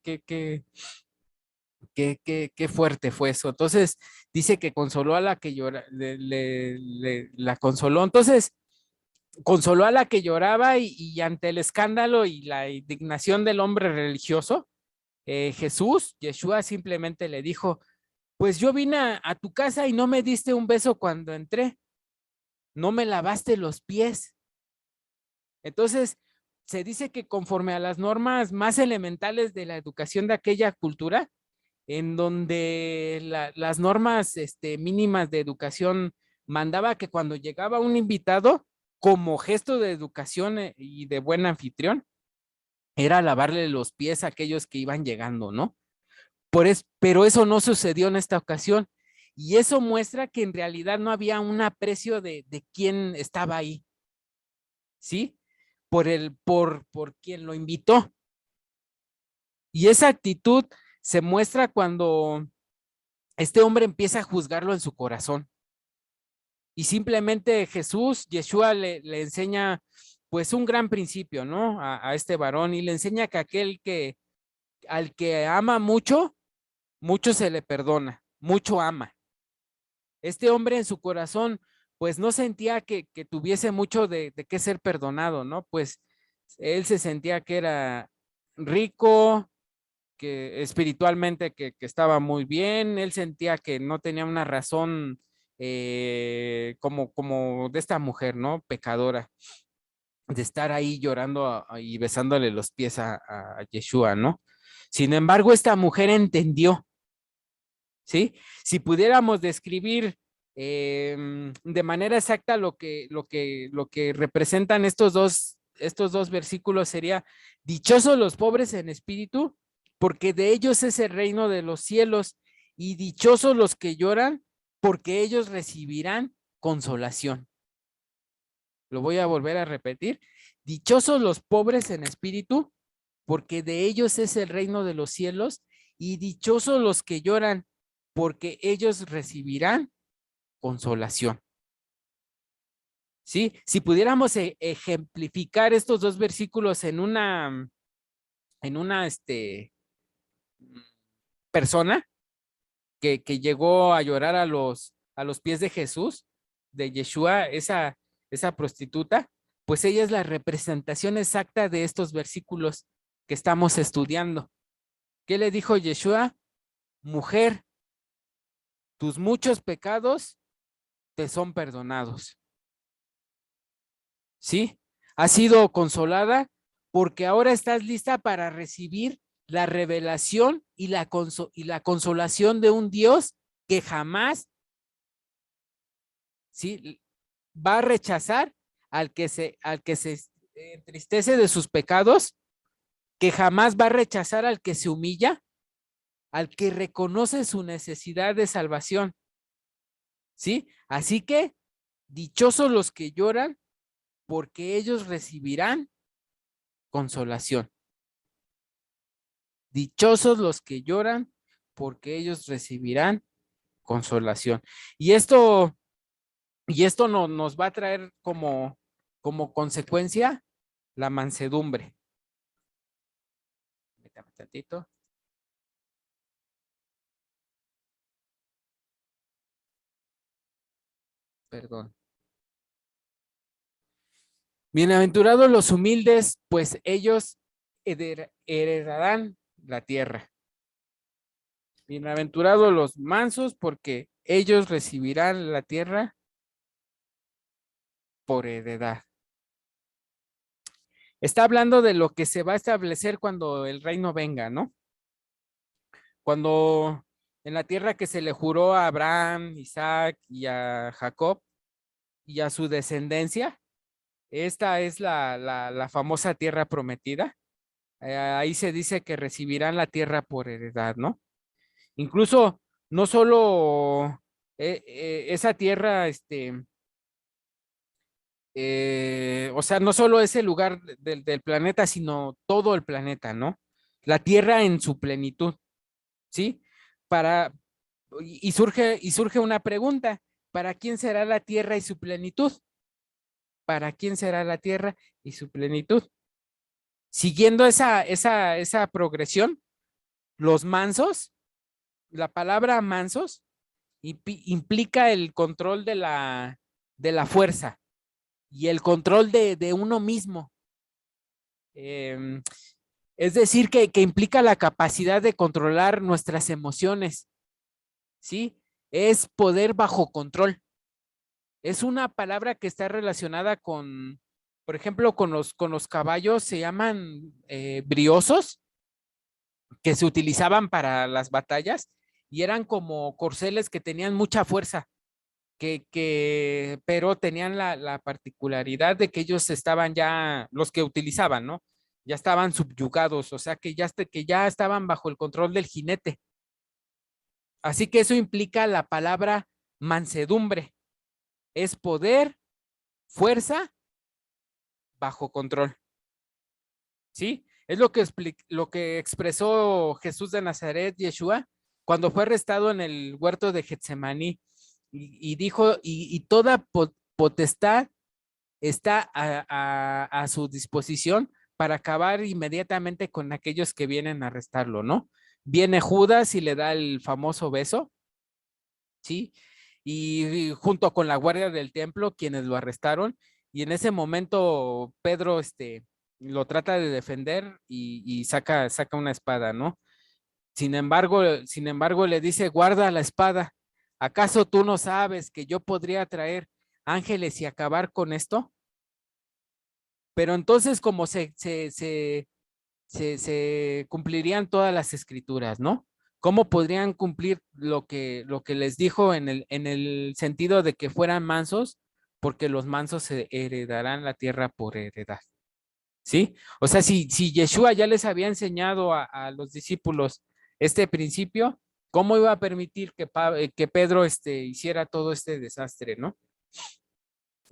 fuerte fue eso. Entonces dice que consoló a la que llora, la consoló. Entonces consoló a la que lloraba y ante el escándalo y la indignación del hombre religioso, Yeshua simplemente le dijo, pues yo vine a tu casa y no me diste un beso cuando entré, no me lavaste los pies. Entonces, se dice que conforme a las normas más elementales de la educación de aquella cultura, en donde las normas mínimas de educación mandaba que cuando llegaba un invitado, como gesto de educación y de buen anfitrión, era lavarle los pies a aquellos que iban llegando, ¿no? Pero eso no sucedió en esta ocasión. Y eso muestra que en realidad no había un aprecio de quién estaba ahí, ¿sí? Por quien lo invitó. Y esa actitud se muestra cuando este hombre empieza a juzgarlo en su corazón. Y simplemente Yeshua le enseña pues un gran principio, ¿no? A este varón y le enseña que al que ama mucho, mucho se le perdona, mucho ama. Este hombre en su corazón pues no sentía que tuviese mucho de qué ser perdonado, ¿no? Pues él se sentía que era rico, que espiritualmente que estaba muy bien, él sentía que no tenía una razón como de esta mujer, ¿no? Pecadora, de estar ahí llorando y besándole los pies a Yeshua, ¿no? Sin embargo, esta mujer entendió, ¿sí? Si pudiéramos describir de manera exacta lo que representan estos dos versículos sería, dichosos los pobres en espíritu, porque de ellos es el reino de los cielos, y dichosos los que lloran, porque ellos recibirán consolación. Lo voy a volver a repetir. Dichosos los pobres en espíritu, porque de ellos es el reino de los cielos, y dichosos los que lloran, porque ellos recibirán consolación. ¿Sí? Si pudiéramos ejemplificar estos dos versículos en una persona que llegó a llorar a los pies de Jesús, de Yeshua, esa prostituta, pues ella es la representación exacta de estos versículos que estamos estudiando. ¿Qué le dijo Yeshua? Mujer, tus muchos pecados te son perdonados. ¿Sí? Has sido consolada porque ahora estás lista para recibir la revelación y la consolación de un Dios que jamás, ¿sí?, va a rechazar al que se entristece de sus pecados, que jamás va a rechazar al que se humilla, al que reconoce su necesidad de salvación. ¿Sí? Así que, dichosos los que lloran, porque ellos recibirán consolación. Dichosos los que lloran, porque ellos recibirán consolación. Y esto nos va a traer como consecuencia la mansedumbre. Métame tantito. Perdón. Bienaventurados los humildes, pues ellos heredarán la tierra. Bienaventurados los mansos, porque ellos recibirán la tierra por heredad. Está hablando de lo que se va a establecer cuando el reino venga, ¿no? Cuando en la tierra que se le juró a Abraham, Isaac y a Jacob y a su descendencia, esta es la famosa tierra prometida. Ahí se dice que recibirán la tierra por heredad, ¿no? Incluso no solo esa tierra, o sea, no solo ese lugar del planeta, sino todo el planeta, ¿no? La tierra en su plenitud, ¿sí? Y surge una pregunta: ¿para quién será la tierra y su plenitud? ¿Para quién será la tierra y su plenitud? Siguiendo esa progresión, los mansos, la palabra mansos implica el control de la fuerza y el control de uno mismo. Es decir, que implica la capacidad de controlar nuestras emociones, ¿sí? Es poder bajo control. Es una palabra que está relacionada con, por ejemplo, con los caballos, se llaman briosos, que se utilizaban para las batallas y eran como corceles que tenían mucha fuerza, pero tenían la particularidad de que ellos estaban ya, los que utilizaban, ¿no? Ya estaban subyugados, o sea que ya estaban bajo el control del jinete. Así que eso implica la palabra mansedumbre. Es poder, fuerza, bajo control. ¿Sí? Es lo que expresó Jesús de Nazaret, Yeshua, cuando fue arrestado en el huerto de Getsemaní y dijo, y toda potestad está a su disposición para acabar inmediatamente con aquellos que vienen a arrestarlo, ¿no? Viene Judas y le da el famoso beso, ¿sí? Y junto con la guardia del templo, quienes lo arrestaron, y en ese momento Pedro lo trata de defender y saca una espada, ¿no? Sin embargo, le dice: guarda la espada. ¿Acaso tú no sabes que yo podría traer ángeles y acabar con esto? Pero entonces, como se cumplirían todas las escrituras, ¿no? ¿Cómo podrían cumplir lo que les dijo en el sentido de que fueran mansos? Porque los mansos se heredarán la tierra por heredad. ¿Sí? O sea, si Yeshua ya les había enseñado a los discípulos este principio, ¿cómo iba a permitir que Pedro hiciera todo este desastre, ¿no?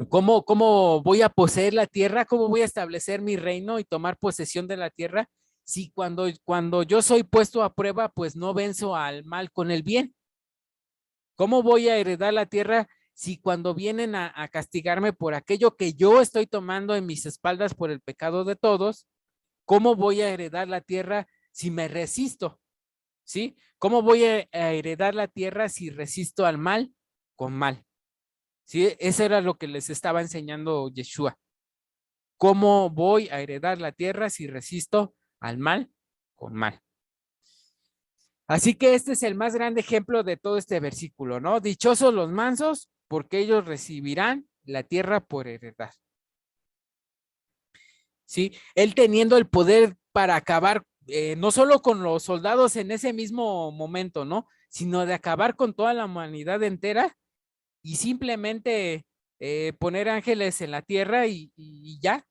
¿Cómo voy a poseer la tierra? ¿Cómo voy a establecer mi reino y tomar posesión de la tierra? Si cuando yo soy puesto a prueba, pues no venzo al mal con el bien. ¿Cómo voy a heredar la tierra si cuando vienen a castigarme por aquello que yo estoy tomando en mis espaldas por el pecado de todos, cómo voy a heredar la tierra si me resisto? ¿Sí? ¿Cómo voy a heredar la tierra si resisto al mal con mal? ¿Sí? Eso era lo que les estaba enseñando Yeshua. ¿Cómo voy a heredar la tierra si resisto al mal con mal? Así que este es el más grande ejemplo de todo este versículo, ¿no? Dichosos los mansos, porque ellos recibirán la tierra por heredad. ¿Sí? Él teniendo el poder para acabar no solo con los soldados en ese mismo momento, ¿no? Sino de acabar con toda la humanidad entera y simplemente poner ángeles en la tierra y ya.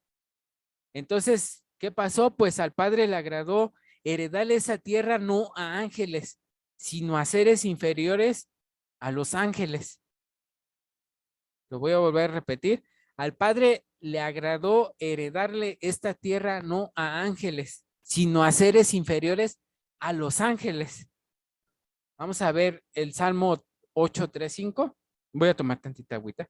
Entonces, ¿qué pasó? Pues al Padre le agradó heredarle esa tierra no a ángeles, sino a seres inferiores a los ángeles. Lo voy a volver a repetir. Al Padre le agradó heredarle esta tierra no a ángeles, sino a seres inferiores a los ángeles. Vamos a ver el Salmo 8:3-5. Voy a tomar tantita agüita.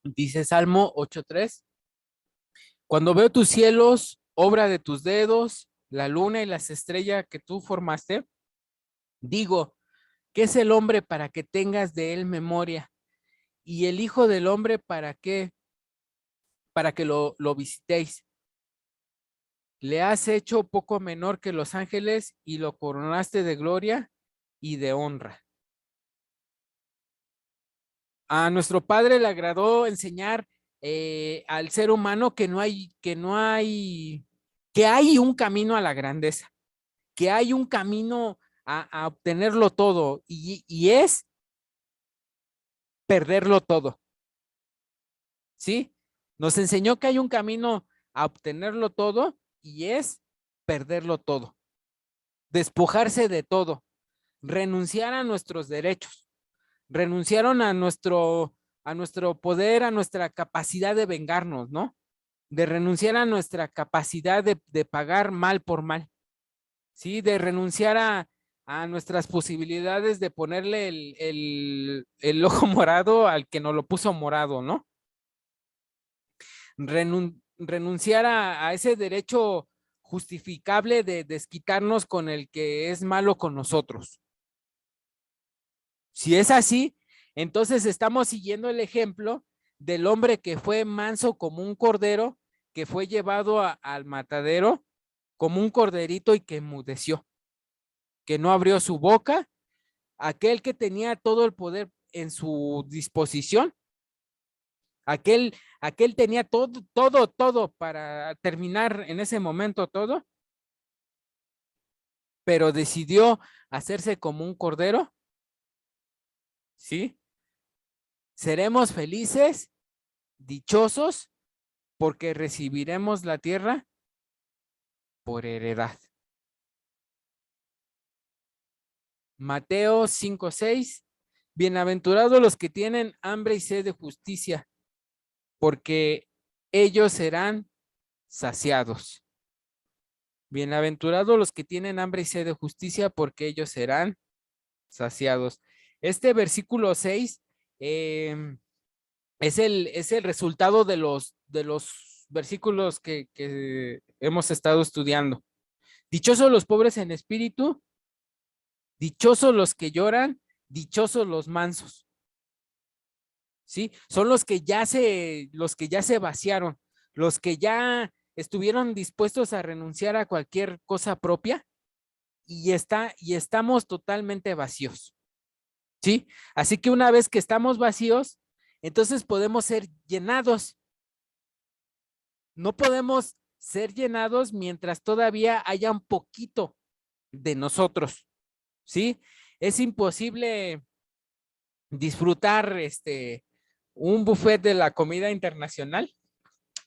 Dice Salmo 8:3. Cuando veo tus cielos, obra de tus dedos, la luna y las estrellas que tú formaste, digo, ¿qué es el hombre para que tengas de él memoria? Y el hijo del hombre para que lo visitéis. Le has hecho poco menor que los ángeles y lo coronaste de gloria y de honra. A nuestro Padre le agradó enseñar al ser humano que hay un camino a la grandeza, que hay un camino a obtenerlo todo y es perderlo todo. ¿Sí? Nos enseñó que hay un camino a obtenerlo todo y es perderlo todo. Despojarse de todo, renunciar a nuestros derechos, renunciaron a nuestro poder, a nuestra capacidad de vengarnos, ¿no? De renunciar a nuestra capacidad de pagar mal por mal, ¿sí? De renunciar a nuestras posibilidades de ponerle el ojo morado al que nos lo puso morado, ¿no? Renunciar a ese derecho justificable de desquitarnos con el que es malo con nosotros. Si es así, entonces estamos siguiendo el ejemplo del hombre que fue manso como un cordero, que fue llevado al matadero como un corderito y que enmudeció, que no abrió su boca, aquel que tenía todo el poder en su disposición, aquel tenía todo para terminar en ese momento todo, pero decidió hacerse como un cordero, ¿sí? Seremos felices, dichosos, porque recibiremos la tierra por heredad. Mateo 5:6. Bienaventurados los que tienen hambre y sed de justicia, porque ellos serán saciados. Bienaventurados los que tienen hambre y sed de justicia, porque ellos serán saciados. Este versículo 6 es el resultado de los versículos que hemos estado estudiando. Dichosos los pobres en espíritu, dichosos los que lloran, dichosos los mansos. ¿Sí? Son los que ya se vaciaron, los que ya estuvieron dispuestos a renunciar a cualquier cosa propia y estamos totalmente vacíos. ¿Sí? Así que una vez que estamos vacíos, entonces podemos ser llenados. No podemos ser llenados mientras todavía haya un poquito de nosotros, ¿sí? Es imposible disfrutar un buffet de la comida internacional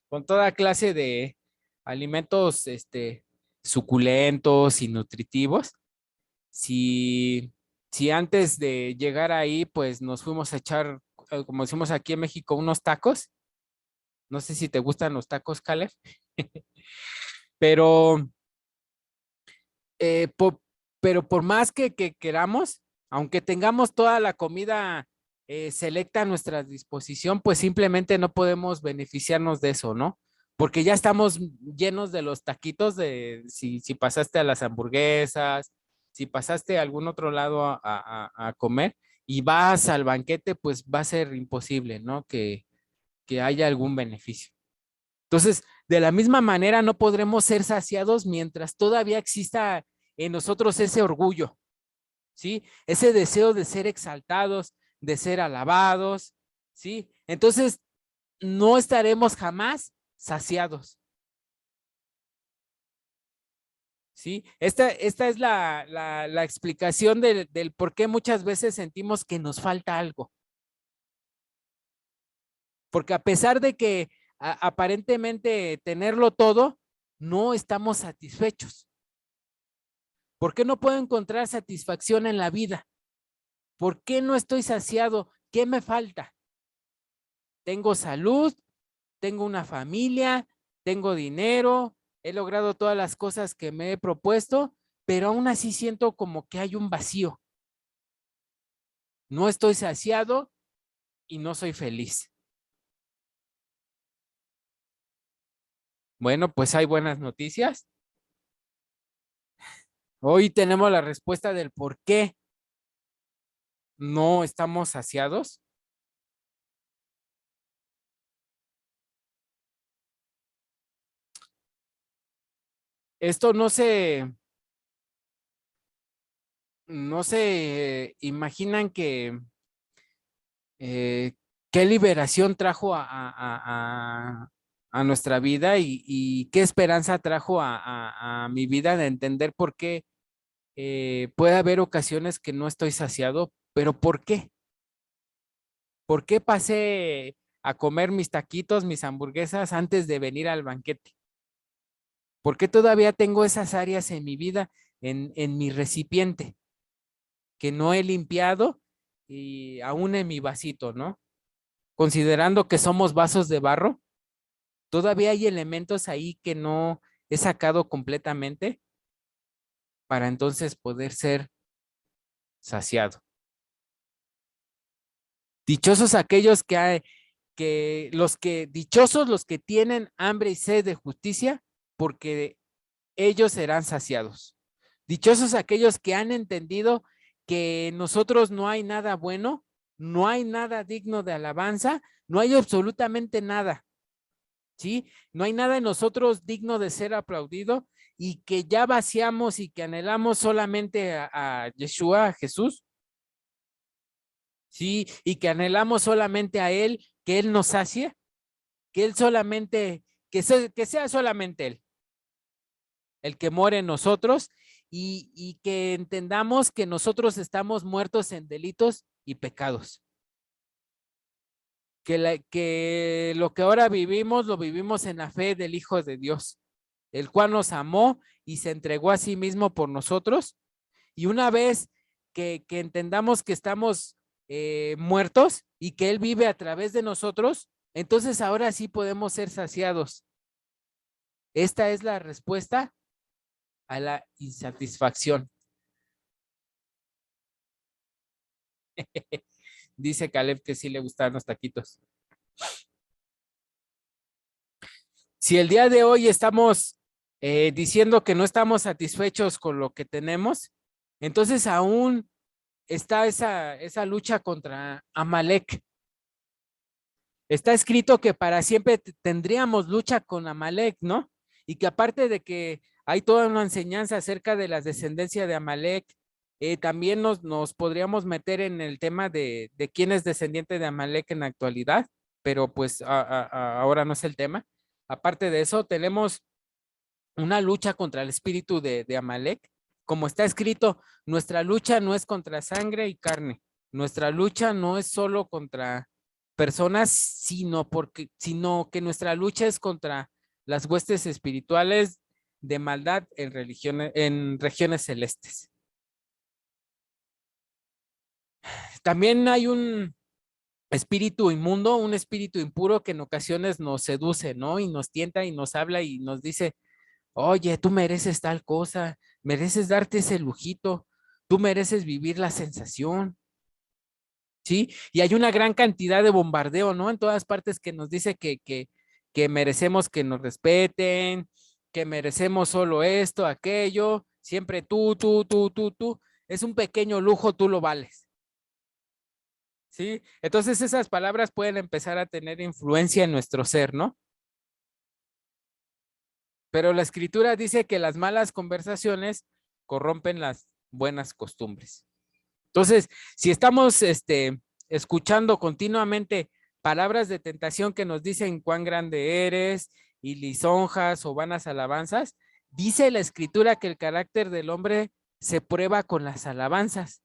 con toda clase de alimentos suculentos y nutritivos si si antes de llegar ahí, pues nos fuimos a echar, como decimos aquí en México, unos tacos. No sé si te gustan los tacos, Caleb. Pero, eh, po- pero por más que queramos, aunque tengamos toda la comida selecta a nuestra disposición, pues simplemente no podemos beneficiarnos de eso, ¿no? Porque ya estamos llenos de los taquitos de si pasaste a las hamburguesas, si pasaste a algún otro lado a comer y vas al banquete, pues va a ser imposible, ¿no? Que haya algún beneficio. Entonces, de la misma manera, no podremos ser saciados mientras todavía exista en nosotros ese orgullo, ¿sí? Ese deseo de ser exaltados, de ser alabados, ¿sí? Entonces, no estaremos jamás saciados, ¿sí? Esta es la explicación del por qué muchas veces sentimos que nos falta algo. Porque a pesar de que aparentemente tenerlo todo, no estamos satisfechos. ¿Por qué no puedo encontrar satisfacción en la vida? ¿Por qué no estoy saciado? ¿Qué me falta? Tengo salud, tengo una familia, tengo dinero, he logrado todas las cosas que me he propuesto, pero aún así siento como que hay un vacío. No estoy saciado y no soy feliz. Bueno, pues hay buenas noticias. Hoy tenemos la respuesta del por qué no estamos saciados. Esto no se imaginan que qué liberación trajo a nuestra vida y qué esperanza trajo a mi vida de entender por qué puede haber ocasiones que no estoy saciado, pero ¿por qué? ¿Por qué pasé a comer mis taquitos, mis hamburguesas antes de venir al banquete? ¿Por qué todavía tengo esas áreas en mi vida, en mi recipiente, que no he limpiado y aún en mi vasito, ¿no? Considerando que somos vasos de barro, todavía hay elementos ahí que no he sacado completamente para entonces poder ser saciado. Dichosos aquellos dichosos los que tienen hambre y sed de justicia, porque ellos serán saciados. Dichosos aquellos que han entendido que en nosotros no hay nada bueno, no hay nada digno de alabanza, no hay absolutamente nada, ¿sí? No hay nada en nosotros digno de ser aplaudido y que ya vaciamos y que anhelamos solamente a Yeshua, a Jesús, ¿sí? Y que anhelamos solamente a Él, que Él nos sacie, que Él solamente, que sea solamente Él, el que more en nosotros y que entendamos que nosotros estamos muertos en delitos y pecados. Que lo que ahora vivimos, lo vivimos en la fe del Hijo de Dios, el cual nos amó y se entregó a sí mismo por nosotros. Y una vez que entendamos que estamos muertos y que Él vive a través de nosotros, entonces ahora sí podemos ser saciados. Esta es la respuesta a la insatisfacción. Dice Caleb que sí le gustan los taquitos. Si el día de hoy estamos diciendo que no estamos satisfechos con lo que tenemos, entonces aún está esa lucha contra Amalek. Está escrito que para siempre tendríamos lucha con Amalek, ¿no? Y que aparte de que hay toda una enseñanza acerca de la descendencia de Amalek, también nos podríamos meter en el tema de quién es descendiente de Amalek en la actualidad, pero pues ahora no es el tema. Aparte de eso, tenemos una lucha contra el espíritu de Amalek. Como está escrito, nuestra lucha no es contra sangre y carne. Nuestra lucha no es solo contra personas, sino que nuestra lucha es contra las huestes espirituales de maldad en regiones celestes. También hay un espíritu inmundo, un espíritu impuro que en ocasiones nos seduce, ¿no? Y nos tienta y nos habla y nos dice, oye, tú mereces tal cosa, mereces darte ese lujito, tú mereces vivir la sensación, ¿sí? Y hay una gran cantidad de bombardeo, ¿no? En todas partes que nos dice que merecemos que nos respeten, que merecemos solo esto, aquello, siempre tú. Es un pequeño lujo, tú lo vales. ¿Sí? Entonces esas palabras pueden empezar a tener influencia en nuestro ser, ¿no? Pero la escritura dice que las malas conversaciones corrompen las buenas costumbres. Entonces, si estamos escuchando continuamente palabras de tentación que nos dicen cuán grande eres y lisonjas o vanas alabanzas, dice la escritura que el carácter del hombre se prueba con las alabanzas.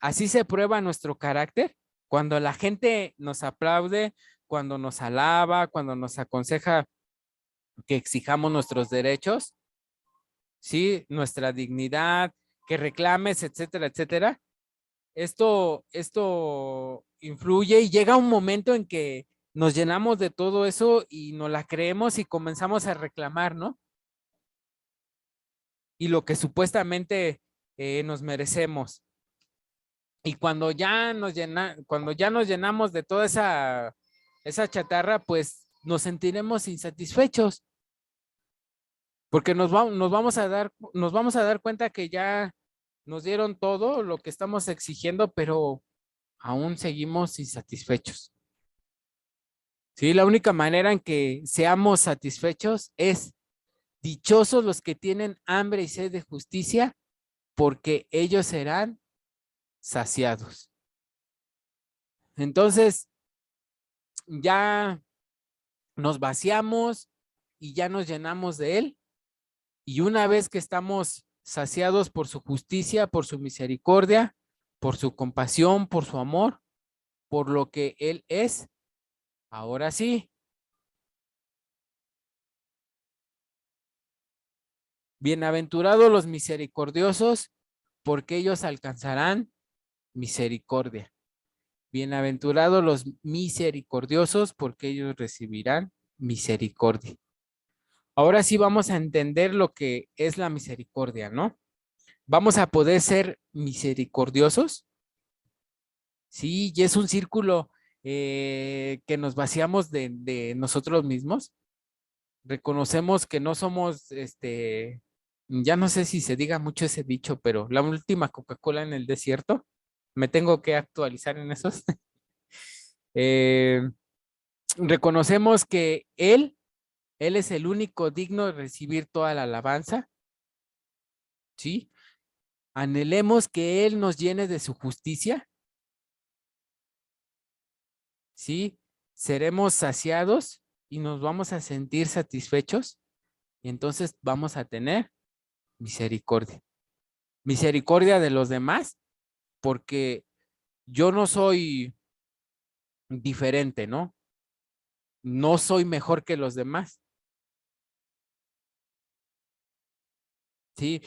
Así se prueba nuestro carácter cuando la gente nos aplaude, cuando nos alaba, cuando nos aconseja que exijamos nuestros derechos, ¿sí? Nuestra dignidad, que reclames, etcétera, etcétera. Esto influye y llega un momento en que nos llenamos de todo eso y nos la creemos y comenzamos a reclamar, ¿no? Y lo que supuestamente nos merecemos. Y cuando ya nos llenamos de toda esa chatarra, pues nos sentiremos insatisfechos. Porque nos vamos a dar cuenta que ya nos dieron todo lo que estamos exigiendo, pero aún seguimos insatisfechos. Sí, la única manera en que seamos satisfechos es dichosos los que tienen hambre y sed de justicia, porque ellos serán saciados. Entonces, ya nos vaciamos y ya nos llenamos de Él. Y una vez que estamos saciados por su justicia, por su misericordia, por su compasión, por su amor, por lo que Él es, ahora sí, bienaventurados los misericordiosos, porque ellos alcanzarán misericordia. Bienaventurados los misericordiosos, porque ellos recibirán misericordia. Ahora sí vamos a entender lo que es la misericordia, ¿no? Vamos a poder ser misericordiosos. Sí, y es un círculo que nos vaciamos de nosotros mismos. Reconocemos que no somos, ya no sé si se diga mucho ese dicho, pero la última Coca-Cola en el desierto. Me tengo que actualizar en esos. Reconocemos que Él es el único digno de recibir toda la alabanza. ¿Sí? Anhelemos que Él nos llene de su justicia. ¿Sí? Seremos saciados y nos vamos a sentir satisfechos y entonces vamos a tener misericordia. Misericordia de los demás, porque yo no soy diferente, ¿no? No soy mejor que los demás. Sí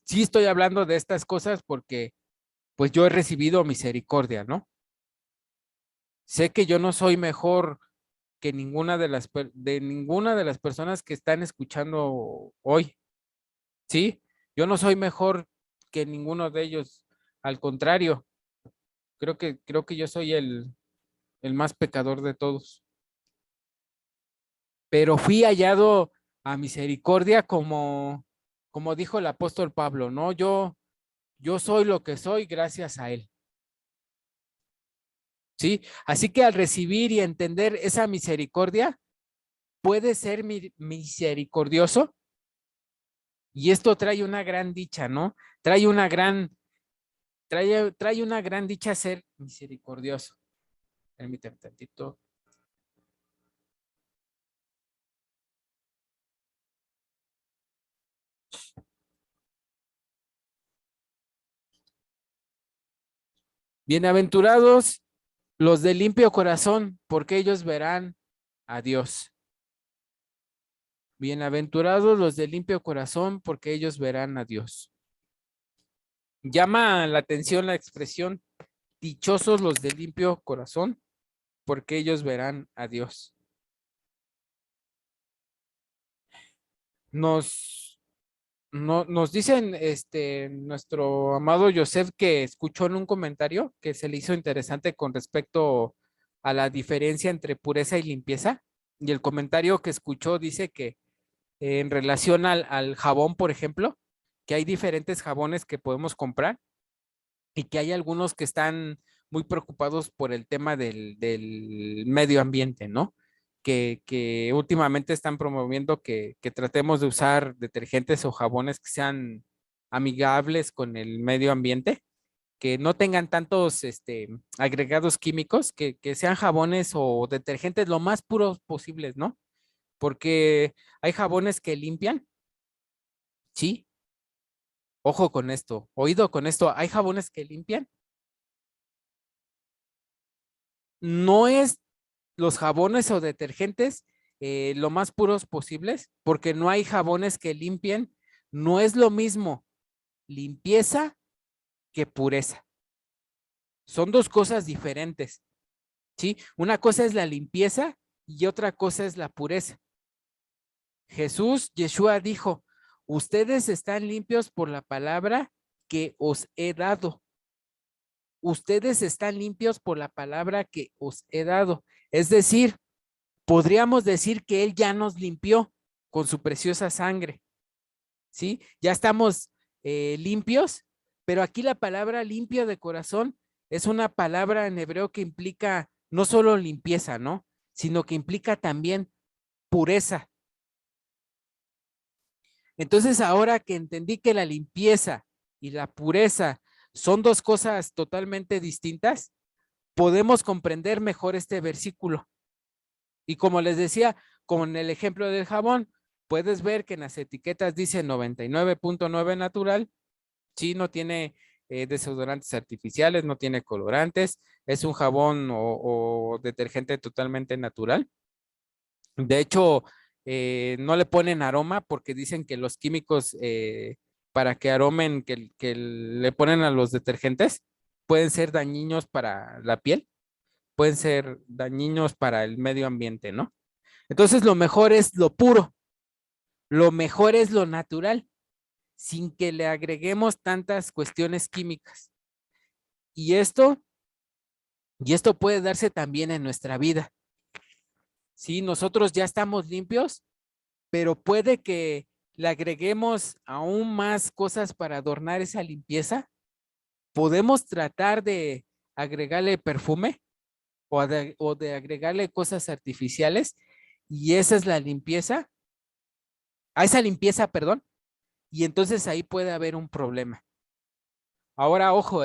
estoy hablando de estas cosas porque pues yo he recibido misericordia, ¿no? Sé que yo no soy mejor que ninguna de las personas que están escuchando hoy, ¿sí? Yo no soy mejor que ninguno de ellos, al contrario, creo que yo soy el más pecador de todos. Pero fui hallado a misericordia como dijo el apóstol Pablo, ¿no? Yo soy lo que soy gracias a él. ¿Sí? Así que al recibir y entender esa misericordia, puedes ser misericordioso. Y esto trae una gran dicha, ¿no? Trae una gran dicha ser misericordioso. Permíteme tantito. Bienaventurados los de limpio corazón, porque ellos verán a Dios. Bienaventurados los de limpio corazón, porque ellos verán a Dios. llama la atención la expresión, dichosos los de limpio corazón, porque ellos verán a Dios. Nos dicen nuestro amado Joseph que escuchó en un comentario que se le hizo interesante con respecto a la diferencia entre pureza y limpieza. Y el comentario que escuchó dice que en relación al jabón, por ejemplo, que hay diferentes jabones que podemos comprar y que hay algunos que están muy preocupados por el tema del medio ambiente, ¿no? Que últimamente están promoviendo que tratemos de usar detergentes o jabones que sean amigables con el medio ambiente, que no tengan tantos agregados químicos, que sean jabones o detergentes lo más puros posibles, ¿no? Porque hay jabones que limpian, sí. Ojo con esto, oído con esto, hay jabones que limpian. No es los jabones o detergentes lo más puros posibles, porque no hay jabones que limpien. No es lo mismo limpieza que pureza. Son dos cosas diferentes, ¿sí? Una cosa es la limpieza y otra cosa es la pureza. Yeshua dijo, ustedes están limpios por la palabra que os he dado. Ustedes están limpios por la palabra que os he dado. Es decir, podríamos decir que Él ya nos limpió con su preciosa sangre, ¿sí? Ya estamos limpios, pero aquí la palabra limpio de corazón es una palabra en hebreo que implica no solo limpieza, ¿no? Sino que implica también pureza. Entonces, ahora que entendí que la limpieza y la pureza son dos cosas totalmente distintas, podemos comprender mejor este versículo. Y como les decía, con el ejemplo del jabón, puedes ver que en las etiquetas dice 99.9 natural, sí, no tiene desodorantes artificiales, no tiene colorantes, es un jabón o detergente totalmente natural. De hecho, no le ponen aroma porque dicen que los químicos para que aromen, que le ponen a los detergentes, pueden ser dañinos para la piel, pueden ser dañinos para el medio ambiente, ¿no? Entonces, lo mejor es lo puro, lo mejor es lo natural, sin que le agreguemos tantas cuestiones químicas. Y esto puede darse también en nuestra vida. Sí, nosotros ya estamos limpios, pero puede que le agreguemos aún más cosas para adornar esa limpieza. Podemos tratar de agregarle perfume o de agregarle cosas artificiales y esa es la limpieza. A esa limpieza, perdón, y entonces ahí puede haber un problema. Ahora, ojo,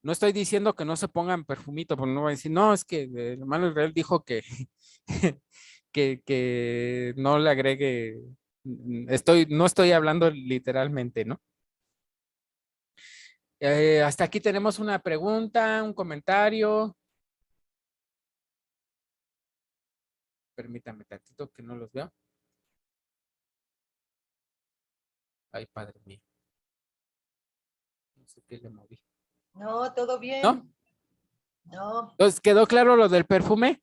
no estoy diciendo que no se pongan perfumito, porque no voy a decir, no, es que el hermano Israel dijo que, que no le agregue, no estoy hablando literalmente, ¿no? Hasta aquí tenemos una pregunta, un comentario. Permítame tantito que no los veo. Ay, padre mío. No sé qué le moví. No, todo bien. ¿No? No. Entonces, ¿quedó claro lo del perfume?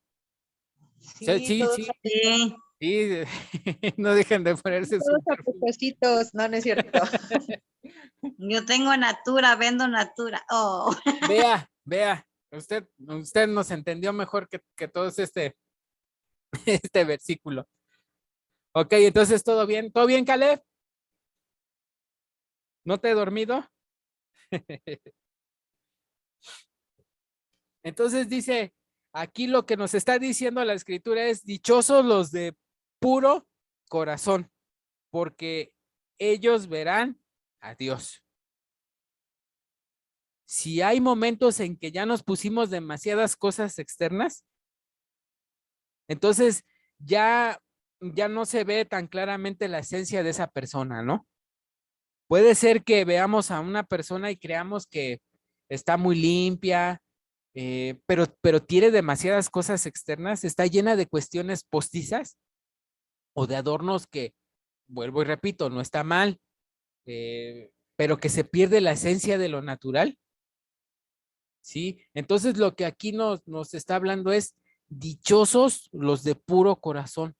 Sí, todos Sí. bien. Sí, no dejen de ponerse Todos su perfume. apetecitos. No, no es cierto. Yo tengo Natura, vendo Natura. Oh. Vea. Usted nos entendió mejor que todos este versículo. Ok, entonces, ¿todo bien? ¿Todo bien, Caleb? ¿No te he dormido? Entonces dice, aquí lo que nos está diciendo la escritura es, dichosos los de puro corazón, porque ellos verán a Dios. Si hay momentos en que ya nos pusimos demasiadas cosas externas, entonces ya no se ve tan claramente la esencia de esa persona, ¿no? Puede ser que veamos a una persona y creamos que está muy limpia, pero tiene demasiadas cosas externas, está llena de cuestiones postizas o de adornos que, vuelvo y repito, no está mal. pero que se pierde la esencia de lo natural. ¿Sí? Entonces lo que aquí nos está hablando es dichosos los de puro corazón,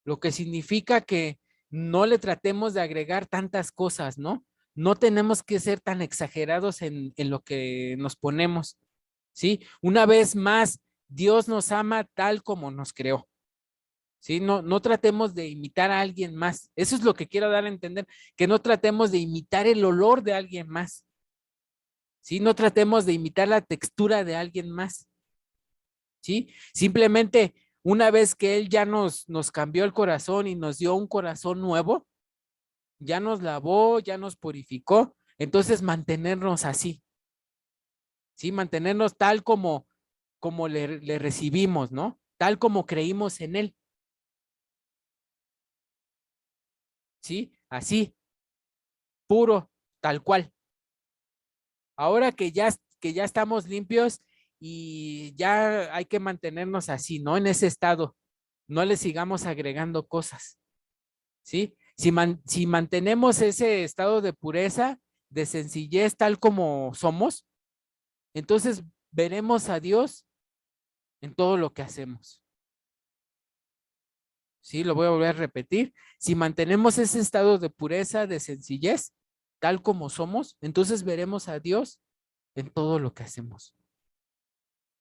lo que significa que no le tratemos de agregar tantas cosas, ¿no? No tenemos que ser tan exagerados en lo que nos ponemos, ¿sí? Una vez más, Dios nos ama tal como nos creó, ¿sí? No tratemos de imitar a alguien más. Eso es lo que quiero dar a entender, que no tratemos de imitar el olor de alguien más, ¿sí? No tratemos de imitar la textura de alguien más, ¿sí? Simplemente una vez que Él ya nos cambió el corazón y nos dio un corazón nuevo, ya nos lavó, ya nos purificó, entonces mantenernos así, ¿sí? Mantenernos tal como le recibimos, ¿no? Tal como creímos en Él, ¿sí? Así, puro, tal cual. Ahora que ya estamos limpios y ya hay que mantenernos así, ¿no? En ese estado, no le sigamos agregando cosas, ¿sí? Si mantenemos ese estado de pureza, de sencillez tal como somos, entonces veremos a Dios en todo lo que hacemos. Sí, lo voy a volver a repetir. Si mantenemos ese estado de pureza, de sencillez, tal como somos, entonces veremos a Dios en todo lo que hacemos.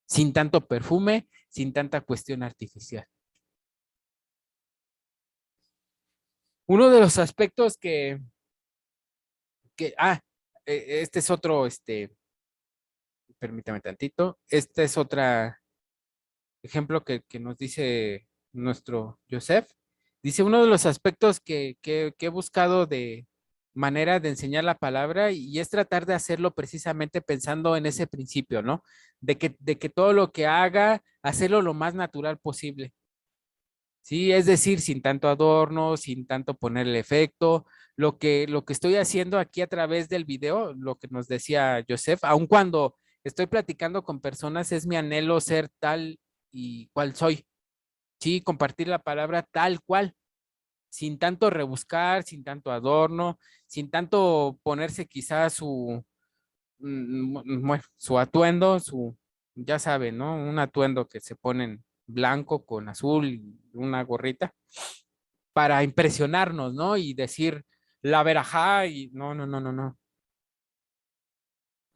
Sin tanto perfume, sin tanta cuestión artificial. Uno de los aspectos este es otro, permítame tantito, este es otro ejemplo que nos dice nuestro Joseph. Dice, uno de los aspectos que he buscado de manera de enseñar la palabra y es tratar de hacerlo precisamente pensando en ese principio, ¿no? De que todo lo que haga, hacerlo lo más natural posible. Sí, es decir, sin tanto adorno, sin tanto ponerle efecto. Lo que estoy haciendo aquí a través del video, lo que nos decía Joseph, aun cuando estoy platicando con personas, es mi anhelo ser tal y cual soy. Sí, compartir la palabra tal cual, sin tanto rebuscar, sin tanto adorno, sin tanto ponerse quizás bueno, su atuendo, ya saben, ¿no? Un atuendo que se ponen blanco con azul y una gorrita para impresionarnos, ¿no? Y decir la verajá y no.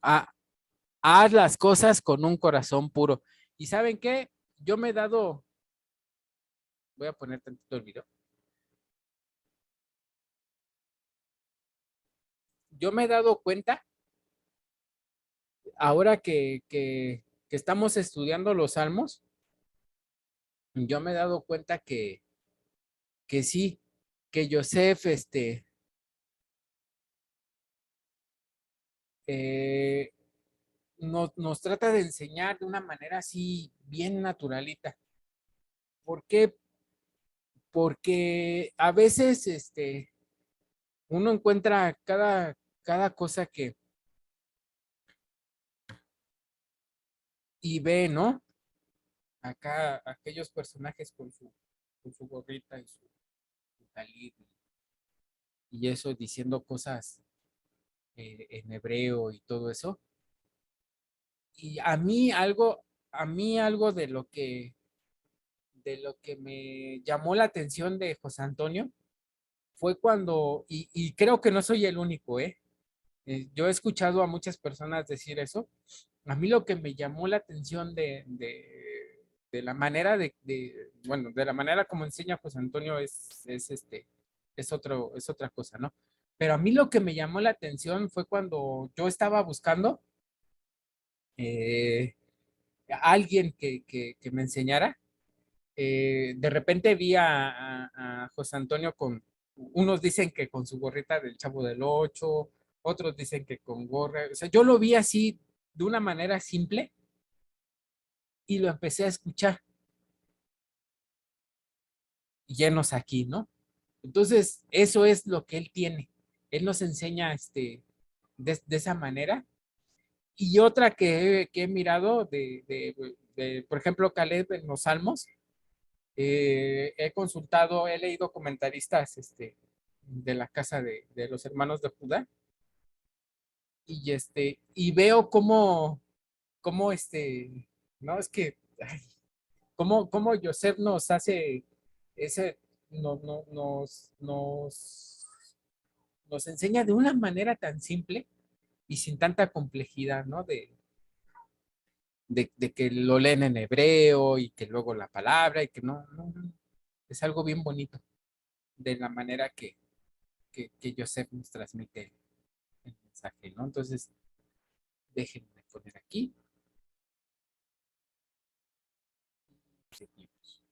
Ah, haz las cosas con un corazón puro. ¿Y saben qué? Yo me he dado, voy a poner tantito el video. Yo me he dado cuenta, ahora que estamos estudiando los salmos, yo me he dado cuenta que sí, que Joseph, eh, nos trata de enseñar de una manera así bien naturalita. ¿Por qué? Porque a veces uno encuentra cada cosa y ve, ¿no? Acá aquellos personajes con su gorrita y su talit y eso diciendo cosas en hebreo y todo eso. Y a mí algo de lo que me llamó la atención de José Antonio fue cuando, y creo que no soy el único, yo he escuchado a muchas personas decir eso. A mí lo que me llamó la atención de la manera bueno, de la manera como enseña José Antonio es otra cosa, ¿no? Pero a mí lo que me llamó la atención fue cuando yo estaba buscando eh, a alguien que me enseñara. De repente vi a José Antonio unos dicen que con su gorrita del Chavo del Ocho, otros dicen que con gorra, o sea, yo lo vi así de una manera simple y lo empecé a escuchar, llenos aquí, ¿no? Entonces, eso es lo que él tiene. Él nos enseña de esa manera. Y otra que he mirado por ejemplo, Caleb en los Salmos, he consultado, he leído comentaristas de la casa de los hermanos de Judá. Y veo cómo, no, es que, ay, cómo Joseph nos hace ese, nos enseña de una manera tan simple y sin tanta complejidad, ¿no? De que lo leen en hebreo y que luego la palabra y que no. Es algo bien bonito de la manera que Joseph nos transmite el mensaje, ¿no? Entonces, déjenme poner aquí. Seguimos.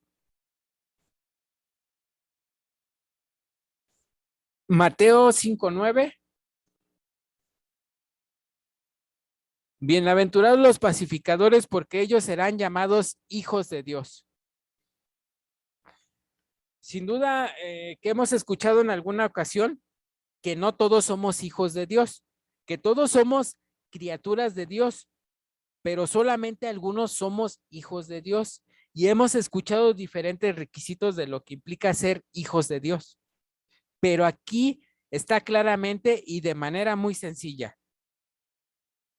Mateo 5:9. Bienaventurados los pacificadores, porque ellos serán llamados hijos de Dios. Sin duda que hemos escuchado en alguna ocasión que no todos somos hijos de Dios, que todos somos criaturas de Dios, pero solamente algunos somos hijos de Dios. Y hemos escuchado diferentes requisitos de lo que implica ser hijos de Dios. Pero aquí está claramente y de manera muy sencilla.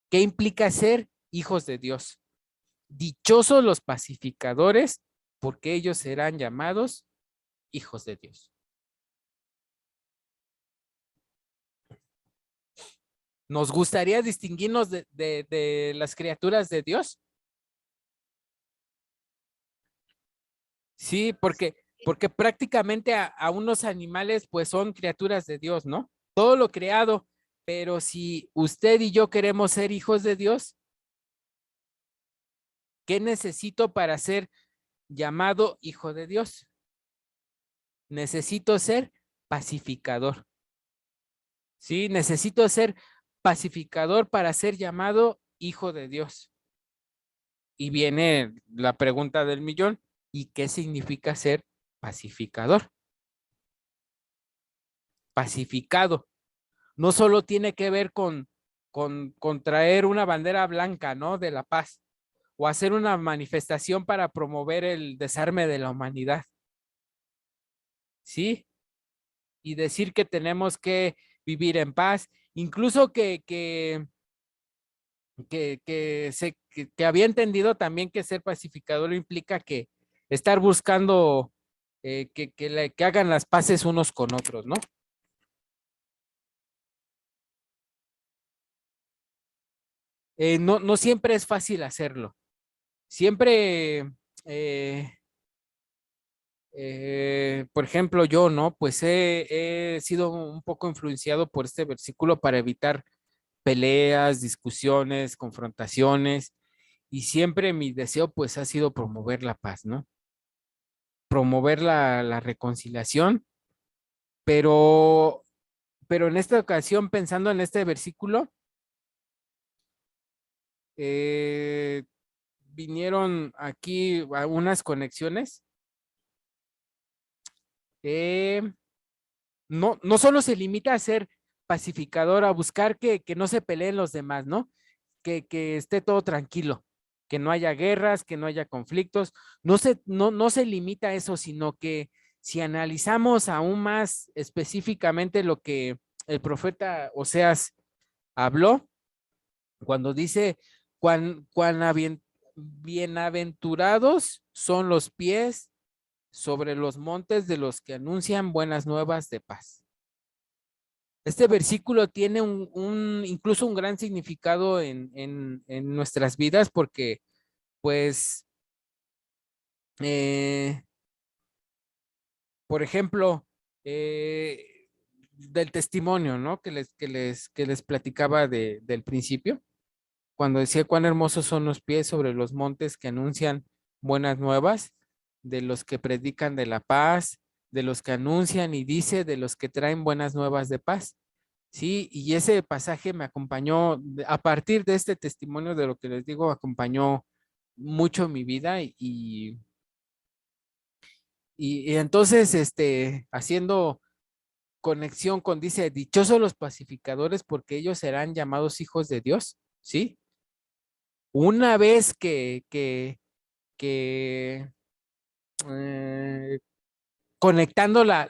¿Qué implica ser hijos de Dios? Dichosos los pacificadores, porque ellos serán llamados hijos de Dios. ¿Nos gustaría distinguirnos de las criaturas de Dios? Sí, porque prácticamente a unos animales pues son criaturas de Dios, ¿no? Todo lo creado, pero si usted y yo queremos ser hijos de Dios, ¿qué necesito para ser llamado hijo de Dios? Necesito ser pacificador. Sí, necesito ser pacificador para ser llamado hijo de Dios. Y viene la pregunta del millón, ¿y qué significa ser pacificador? Pacificado. No solo tiene que ver con traer una bandera blanca, ¿no? De la paz, o hacer una manifestación para promover el desarme de la humanidad. ¿Sí? Y decir que tenemos que vivir en paz, incluso que había entendido también que ser pacificador implica que estar buscando que hagan las paces unos con otros, ¿no? No siempre es fácil hacerlo. Siempre, por ejemplo, yo, ¿no? Pues he sido un poco influenciado por este versículo para evitar peleas, discusiones, confrontaciones, y siempre mi deseo pues ha sido promover la paz, ¿no? Promover la reconciliación, pero en esta ocasión, pensando en este versículo, vinieron aquí unas conexiones. No solo se limita a ser pacificador, a buscar que no se peleen los demás, ¿no? Que esté todo tranquilo, que no haya guerras, que no haya conflictos. No se limita a eso, sino que si analizamos aún más específicamente lo que el profeta Oseas habló, cuando dice, cuán bienaventurados son los pies sobre los montes de los que anuncian buenas nuevas de paz. Este versículo tiene incluso un gran significado en nuestras vidas porque, pues, por ejemplo, del testimonio, ¿no? Que les platicaba del principio, cuando decía cuán hermosos son los pies sobre los montes que anuncian buenas nuevas, de los que predican de la paz, de los que anuncian y dice de los que traen buenas nuevas de paz. Sí, y ese pasaje me acompañó, a partir de este testimonio de lo que les digo, acompañó mucho mi vida y entonces, haciendo conexión con, dice, dichosos los pacificadores porque ellos serán llamados hijos de Dios, ¿sí? Una vez que conectando la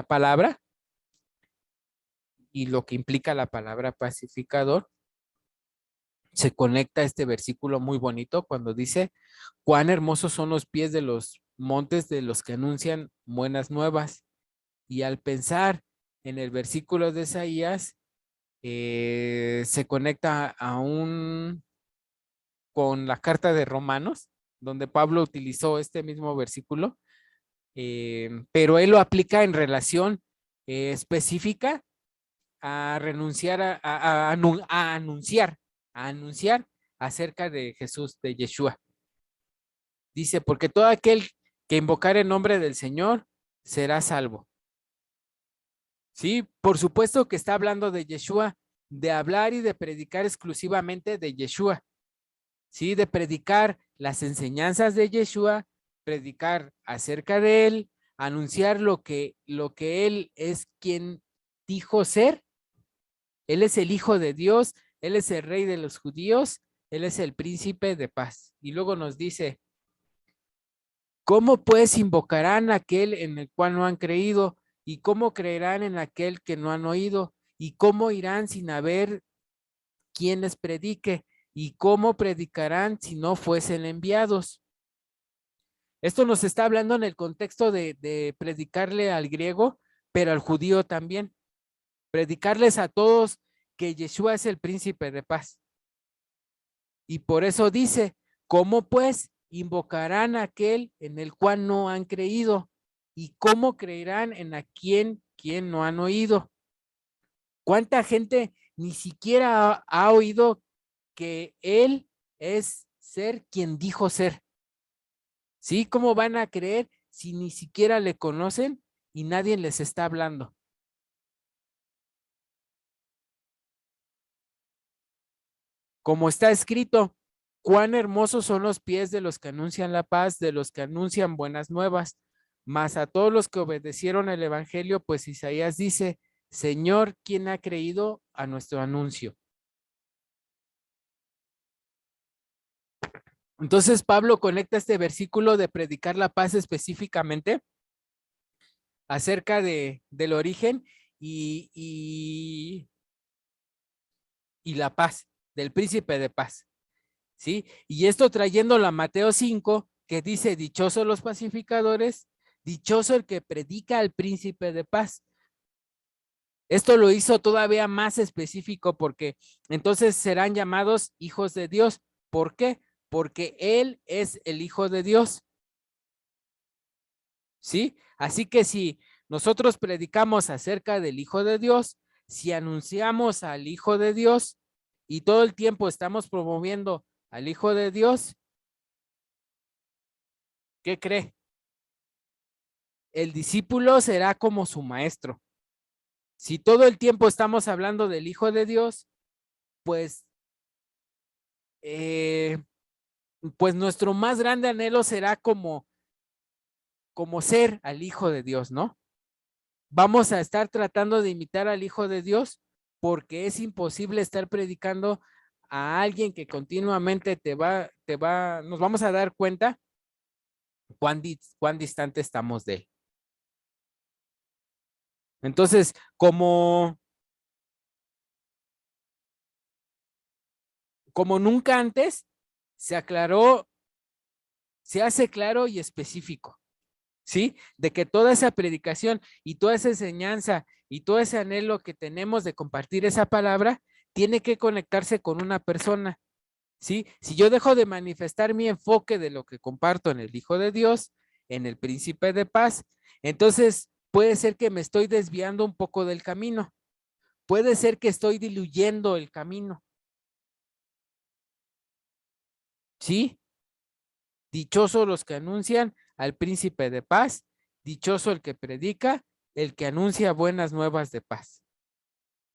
palabra y lo que implica la palabra pacificador, se conecta este versículo muy bonito cuando dice, cuán hermosos son los pies de los montes de los que anuncian buenas nuevas. Y al pensar en el versículo de Isaías, se conecta aún con la carta de Romanos, donde Pablo utilizó este mismo versículo, pero él lo aplica en relación específica a renunciar a anunciar acerca de Jesús, de Yeshua. Dice, porque todo aquel que invocar el nombre del Señor será salvo. Sí, por supuesto que está hablando de Yeshua, de hablar y de predicar exclusivamente de Yeshua. Sí, de predicar las enseñanzas de Yeshua, predicar acerca de él, anunciar lo que él es quien dijo ser. Él es el Hijo de Dios, él es el Rey de los judíos, él es el Príncipe de paz. Y luego nos dice, ¿cómo pues invocarán a aquel en el cual no han creído? ¿Y cómo creerán en aquel que no han oído? ¿Y cómo irán sin haber quien les predique? ¿Y cómo predicarán si no fuesen enviados? Esto nos está hablando en el contexto de predicarle al griego, pero al judío también. Predicarles a todos que Yeshua es el príncipe de paz. Y por eso dice, ¿cómo pues invocarán a aquel en el cual no han creído? ¿Y cómo creerán en a quien no han oído? ¿Cuánta gente ni siquiera ha oído que él es ser quien dijo ser? ¿Sí? ¿Cómo van a creer si ni siquiera le conocen y nadie les está hablando? Como está escrito, cuán hermosos son los pies de los que anuncian la paz, de los que anuncian buenas nuevas. Mas a todos los que obedecieron el evangelio, pues Isaías dice, Señor, ¿quién ha creído a nuestro anuncio? Entonces Pablo conecta este versículo de predicar la paz específicamente acerca del origen y la paz, del príncipe de paz, ¿sí? Y esto trayéndolo a Mateo 5, que dice, dichosos los pacificadores, dichoso el que predica al príncipe de paz. Esto lo hizo todavía más específico porque entonces serán llamados hijos de Dios. ¿Por qué? Porque Él es el Hijo de Dios. ¿Sí? Así que si nosotros predicamos acerca del Hijo de Dios, si anunciamos al Hijo de Dios y todo el tiempo estamos promoviendo al Hijo de Dios, ¿qué cree? El discípulo será como su maestro. Si todo el tiempo estamos hablando del Hijo de Dios, pues nuestro más grande anhelo será como ser al Hijo de Dios, ¿no? Vamos a estar tratando de imitar al Hijo de Dios porque es imposible estar predicando a alguien que continuamente nos vamos a dar cuenta cuán distante estamos de él. Entonces, como nunca antes, se hace claro y específico, ¿sí? De que toda esa predicación y toda esa enseñanza y todo ese anhelo que tenemos de compartir esa palabra tiene que conectarse con una persona, ¿sí? Si yo dejo de manifestar mi enfoque de lo que comparto en el Hijo de Dios, en el Príncipe de Paz, entonces puede ser que me estoy desviando un poco del camino. Puede ser que estoy diluyendo el camino. ¿Sí? Dichosos los que anuncian al Príncipe de Paz, dichoso el que predica, el que anuncia buenas nuevas de paz.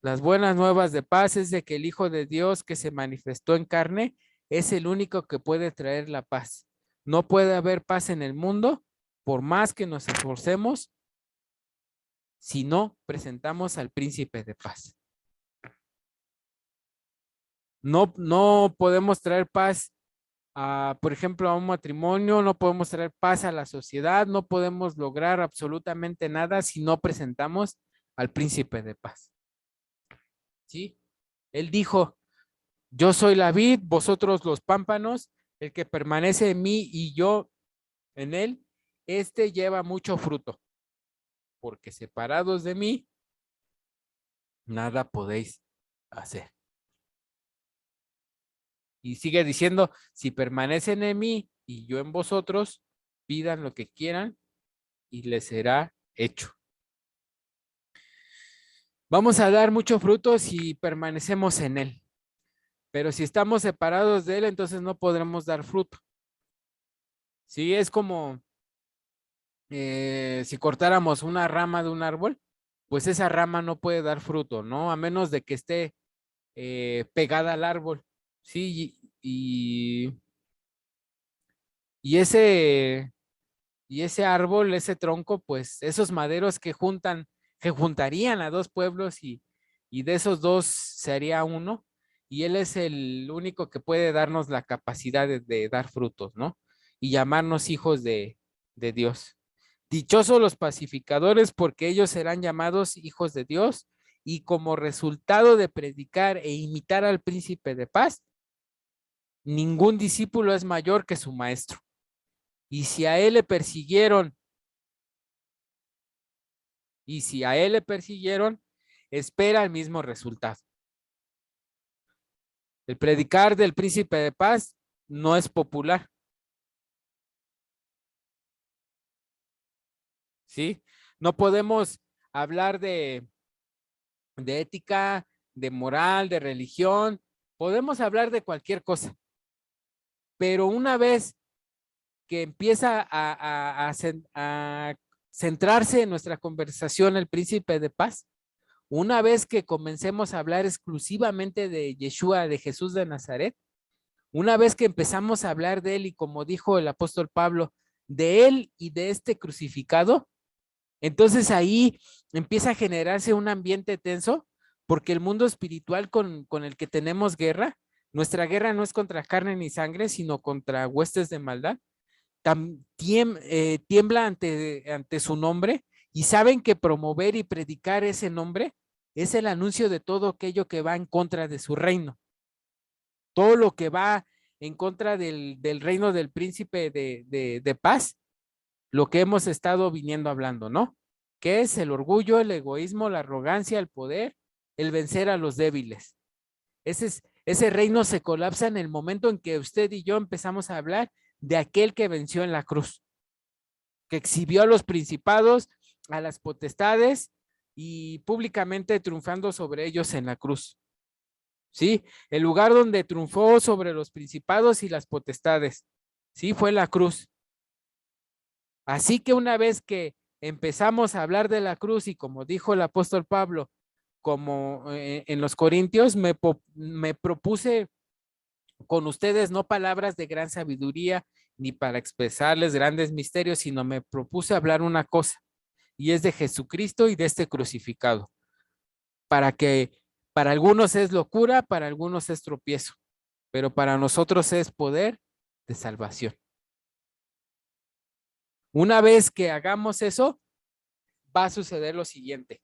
Las buenas nuevas de paz es de que el Hijo de Dios que se manifestó en carne es el único que puede traer la paz. No puede haber paz en el mundo por más que nos esforcemos si no presentamos al Príncipe de Paz. No podemos traer paz por ejemplo, a un matrimonio, no podemos traer paz a la sociedad, no podemos lograr absolutamente nada si no presentamos al príncipe de paz. ¿Sí? Él dijo, yo soy la vid, vosotros los pámpanos, el que permanece en mí y yo en él, este lleva mucho fruto, porque separados de mí, nada podéis hacer. Y sigue diciendo, si permanecen en mí y yo en vosotros, pidan lo que quieran y les será hecho. Vamos a dar mucho fruto si permanecemos en él, pero si estamos separados de él, entonces no podremos dar fruto. Sí, es como si cortáramos una rama de un árbol, pues esa rama no puede dar fruto, ¿no? A menos de que esté pegada al árbol, ¿sí? Y ese árbol, ese tronco, pues esos maderos que juntarían a dos pueblos y de esos dos se haría uno, y él es el único que puede darnos la capacidad de dar frutos, ¿no? Y llamarnos hijos de Dios. Dichosos los pacificadores, porque ellos serán llamados hijos de Dios, y como resultado de predicar e imitar al príncipe de paz, ningún discípulo es mayor que su maestro. Y si a él le persiguieron, espera el mismo resultado. El predicar del príncipe de paz no es popular. ¿Sí? No podemos hablar de ética, de moral, de religión. Podemos hablar de cualquier cosa. Pero una vez que empieza a centrarse en nuestra conversación el príncipe de paz, una vez que comencemos a hablar exclusivamente de Yeshua, de Jesús de Nazaret, una vez que empezamos a hablar de él y como dijo el apóstol Pablo, de él y de este crucificado, entonces ahí empieza a generarse un ambiente tenso porque el mundo espiritual con el que tenemos guerra, nuestra guerra no es contra carne ni sangre, sino contra huestes de maldad, tiembla ante su nombre y saben que promover y predicar ese nombre es el anuncio de todo aquello que va en contra de su reino. Todo lo que va en contra del reino del príncipe de paz, lo que hemos estado viniendo hablando, ¿no? Que es el orgullo, el egoísmo, la arrogancia, el poder, el vencer a los débiles. Ese reino se colapsa en el momento en que usted y yo empezamos a hablar de aquel que venció en la cruz, que exhibió a los principados, a las potestades y públicamente triunfando sobre ellos en la cruz. ¿Sí? El lugar donde triunfó sobre los principados y las potestades, ¿sí? Fue la cruz. Así que una vez que empezamos a hablar de la cruz y como dijo el apóstol Pablo, como en los Corintios, me propuse con ustedes no palabras de gran sabiduría ni para expresarles grandes misterios, sino me propuse hablar una cosa, y es de Jesucristo y de este crucificado, para algunos es locura, para algunos es tropiezo, pero para nosotros es poder de salvación. Una vez que hagamos eso, va a suceder lo siguiente.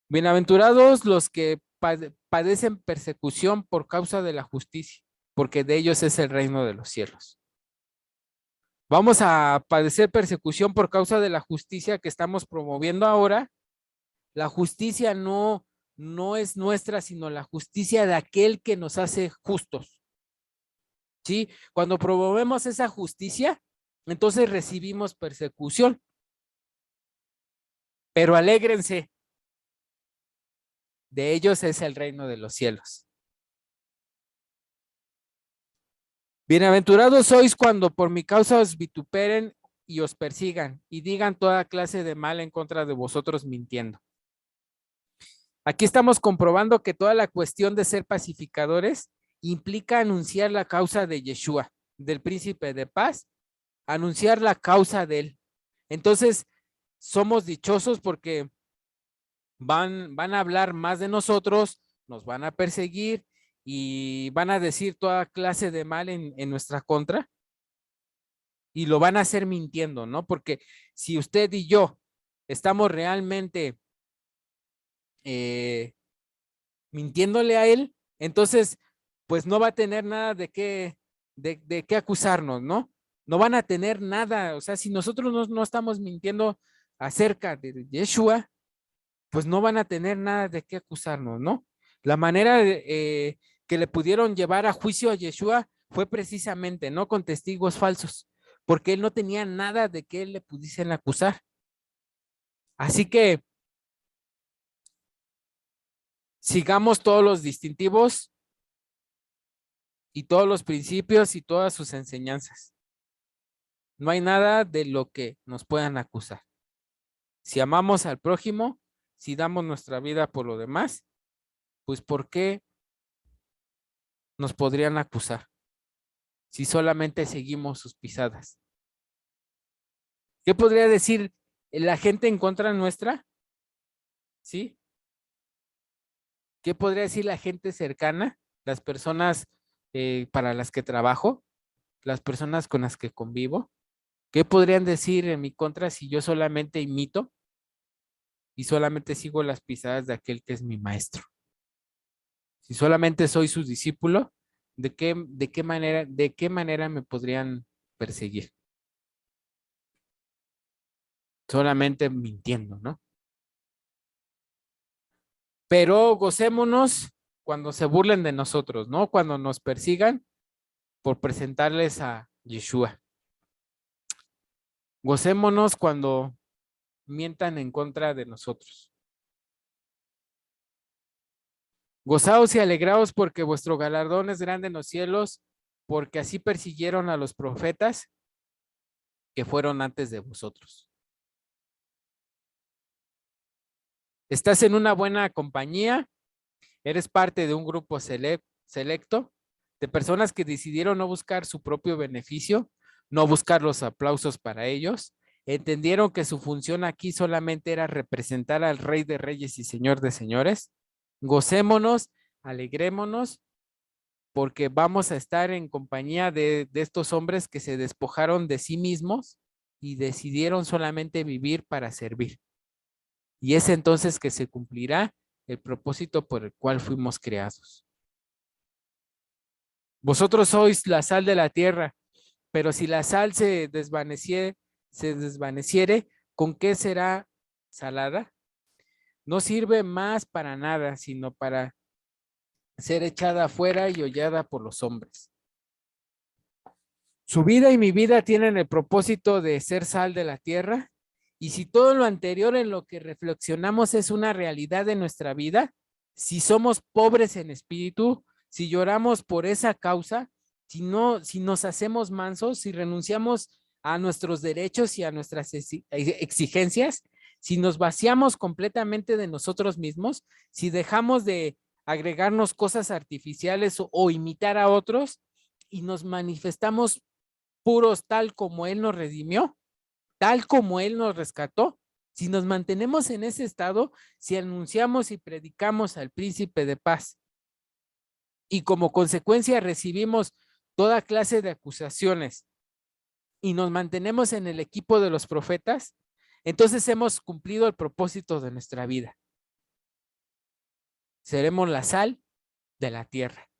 Bienaventurados los que padecen persecución por causa de la justicia, porque de ellos es el reino de los cielos. Vamos a padecer persecución por causa de la justicia que estamos promoviendo ahora. La justicia no es nuestra, sino la justicia de aquel que nos hace justos. ¿Sí? Cuando promovemos esa justicia, entonces recibimos persecución. Pero alégrense, de ellos es el reino de los cielos. Bienaventurados sois cuando por mi causa os vituperen y os persigan y digan toda clase de mal en contra de vosotros mintiendo. Aquí estamos comprobando que toda la cuestión de ser pacificadores implica anunciar la causa de Yeshua, del príncipe de paz, anunciar la causa de él. Entonces, somos dichosos porque van a hablar más de nosotros, nos van a perseguir y van a decir toda clase de mal en nuestra contra y lo van a hacer mintiendo, ¿no? Porque si usted y yo estamos realmente mintiéndole a él, entonces pues no va a tener nada de qué acusarnos, ¿no? No van a tener nada, o sea, si nosotros no estamos mintiendo acerca de Yeshua, pues no van a tener nada de qué acusarnos, ¿no? La manera que le pudieron llevar a juicio a Yeshua fue precisamente, ¿no? Con testigos falsos, porque él no tenía nada de que él le pudiesen acusar. Así que sigamos todos los distintivos y todos los principios y todas sus enseñanzas. No hay nada de lo que nos puedan acusar. Si amamos al prójimo, si damos nuestra vida por lo demás, pues ¿por qué nos podrían acusar si solamente seguimos sus pisadas? ¿Qué podría decir la gente en contra nuestra? ¿Sí? ¿Qué podría decir la gente cercana? Las personas para las que trabajo, las personas con las que convivo. ¿Qué podrían decir en mi contra si yo solamente imito y solamente sigo las pisadas de aquel que es mi maestro? Si solamente soy su discípulo, ¿de qué manera me podrían perseguir? Solamente mintiendo, ¿no? Pero gocémonos cuando se burlen de nosotros, ¿no? Cuando nos persigan por presentarles a Yeshua. Gocémonos cuando mientan en contra de nosotros. Gozaos y alegraos porque vuestro galardón es grande en los cielos, porque así persiguieron a los profetas que fueron antes de vosotros. Estás en una buena compañía, eres parte de un grupo selecto de personas que decidieron no buscar su propio beneficio, no buscar los aplausos para ellos, entendieron que su función aquí solamente era representar al Rey de Reyes y Señor de Señores. Gocémonos, alegrémonos, porque vamos a estar en compañía de estos hombres que se despojaron de sí mismos y decidieron solamente vivir para servir. Y es entonces que se cumplirá el propósito por el cual fuimos creados. Vosotros sois la sal de la tierra, pero si la sal se desvaneciere, ¿con qué será salada? No sirve más para nada, sino para ser echada afuera y hollada por los hombres. Su vida y mi vida tienen el propósito de ser sal de la tierra, y si todo lo anterior en lo que reflexionamos es una realidad de nuestra vida, si somos pobres en espíritu, si lloramos por esa causa, si nos hacemos mansos, si renunciamos a nuestros derechos y a nuestras exigencias, si nos vaciamos completamente de nosotros mismos, si dejamos de agregarnos cosas artificiales o imitar a otros y nos manifestamos puros tal como Él nos redimió, tal como Él nos rescató, si nos mantenemos en ese estado, si anunciamos y predicamos al príncipe de paz y como consecuencia recibimos toda clase de acusaciones y nos mantenemos en el equipo de los profetas, entonces hemos cumplido el propósito de nuestra vida. Seremos la sal de la tierra.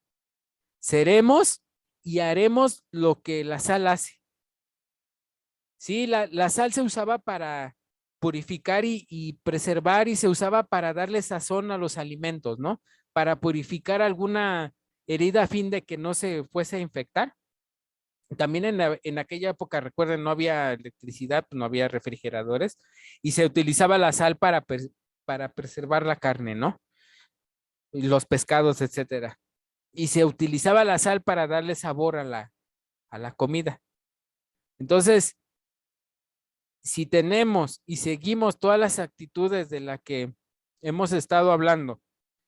Seremos y haremos lo que la sal hace. Sí, la sal se usaba para purificar y preservar, y se usaba para darle sazón a los alimentos, ¿no? Para purificar alguna herida a fin de que no se fuese a infectar. También en aquella época, recuerden, no había electricidad, no había refrigeradores, y se utilizaba la sal para preservar la carne, ¿no? Y los pescados, etcétera. Y se utilizaba la sal para darle sabor a la comida. Entonces, si tenemos y seguimos todas las actitudes de las que hemos estado hablando,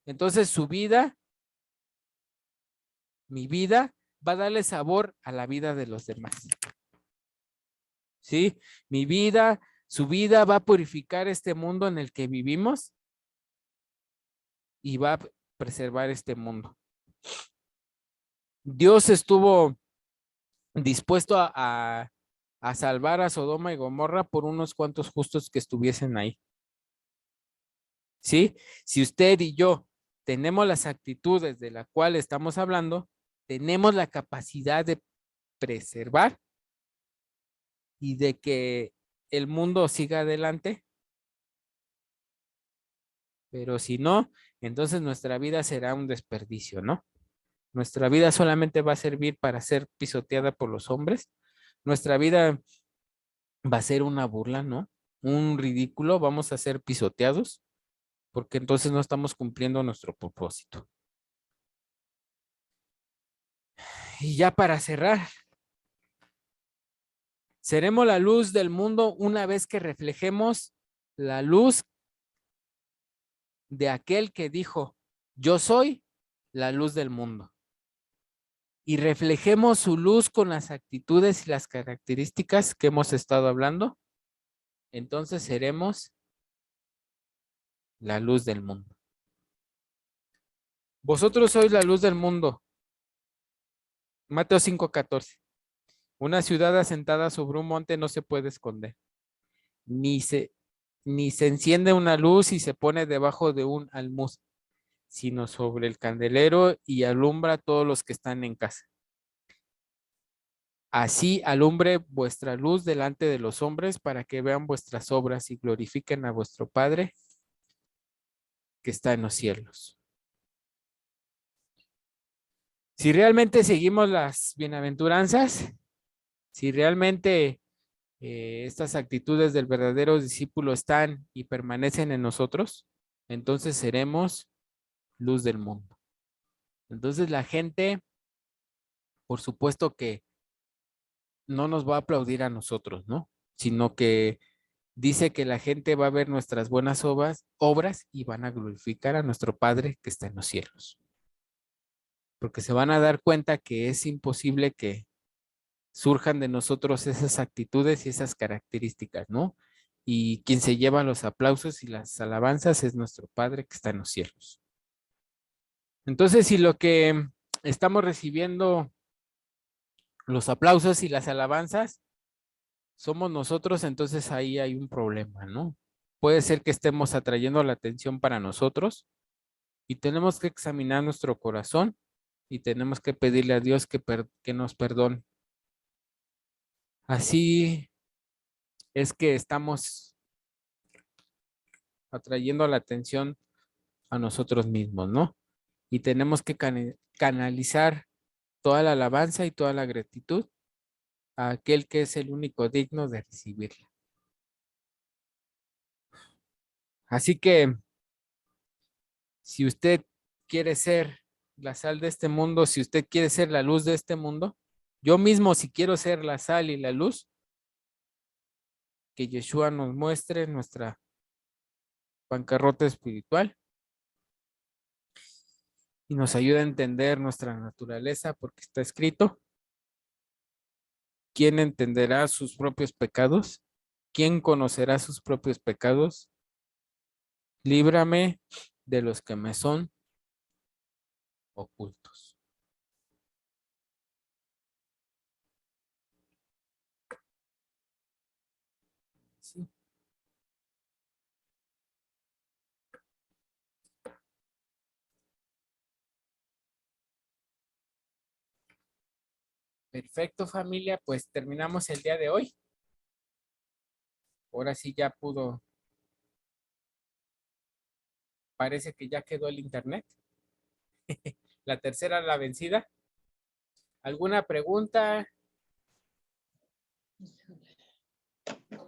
entonces su vida, mi vida, va a darle sabor a la vida de los demás. ¿Sí? Mi vida, su vida va a purificar este mundo en el que vivimos y va a preservar este mundo. Dios estuvo dispuesto a salvar a Sodoma y Gomorra por unos cuantos justos que estuviesen ahí. ¿Sí? Si usted y yo tenemos las actitudes de las cuales estamos hablando, tenemos la capacidad de preservar y de que el mundo siga adelante. Pero si no, entonces nuestra vida será un desperdicio, ¿no? Nuestra vida solamente va a servir para ser pisoteada por los hombres. Nuestra vida va a ser una burla, ¿no? Un ridículo, vamos a ser pisoteados porque entonces no estamos cumpliendo nuestro propósito. Y ya para cerrar, seremos la luz del mundo una vez que reflejemos la luz de aquel que dijo, yo soy la luz del mundo. Y reflejemos su luz con las actitudes y las características que hemos estado hablando, entonces seremos la luz del mundo. Vosotros sois la luz del mundo. Mateo 5:14. Una ciudad asentada sobre un monte no se puede esconder. Ni se enciende una luz y se pone debajo de un almuz, sino sobre el candelero y alumbra a todos los que están en casa. Así alumbre vuestra luz delante de los hombres para que vean vuestras obras y glorifiquen a vuestro Padre que está en los cielos. Si realmente seguimos las bienaventuranzas, si realmente estas actitudes del verdadero discípulo están y permanecen en nosotros, entonces seremos luz del mundo. Entonces la gente, por supuesto que no nos va a aplaudir a nosotros, ¿no? Sino que dice que la gente va a ver nuestras buenas obras y van a glorificar a nuestro Padre que está en los cielos. Porque se van a dar cuenta que es imposible que surjan de nosotros esas actitudes y esas características, ¿no? Y quien se lleva los aplausos y las alabanzas es nuestro Padre que está en los cielos. Entonces, si lo que estamos recibiendo los aplausos y las alabanzas somos nosotros, entonces ahí hay un problema, ¿no? Puede ser que estemos atrayendo la atención para nosotros y tenemos que examinar nuestro corazón y tenemos que pedirle a Dios que nos perdone. Así es que estamos atrayendo la atención a nosotros mismos, ¿no? Y tenemos que canalizar toda la alabanza y toda la gratitud a aquel que es el único digno de recibirla. Así que si usted quiere ser la sal de este mundo, si usted quiere ser la luz de este mundo, yo mismo si quiero ser la sal y la luz, que Yeshua nos muestre nuestra bancarrota espiritual y nos ayude a entender nuestra naturaleza, porque está escrito, ¿quién entenderá sus propios pecados? ¿Quién conocerá sus propios pecados? Líbrame de los que me son ocultos. Sí. Perfecto, familia, pues terminamos el día de hoy. Ahora sí ya pudo. Parece que ya quedó el internet. La tercera la vencida. ¿Alguna pregunta?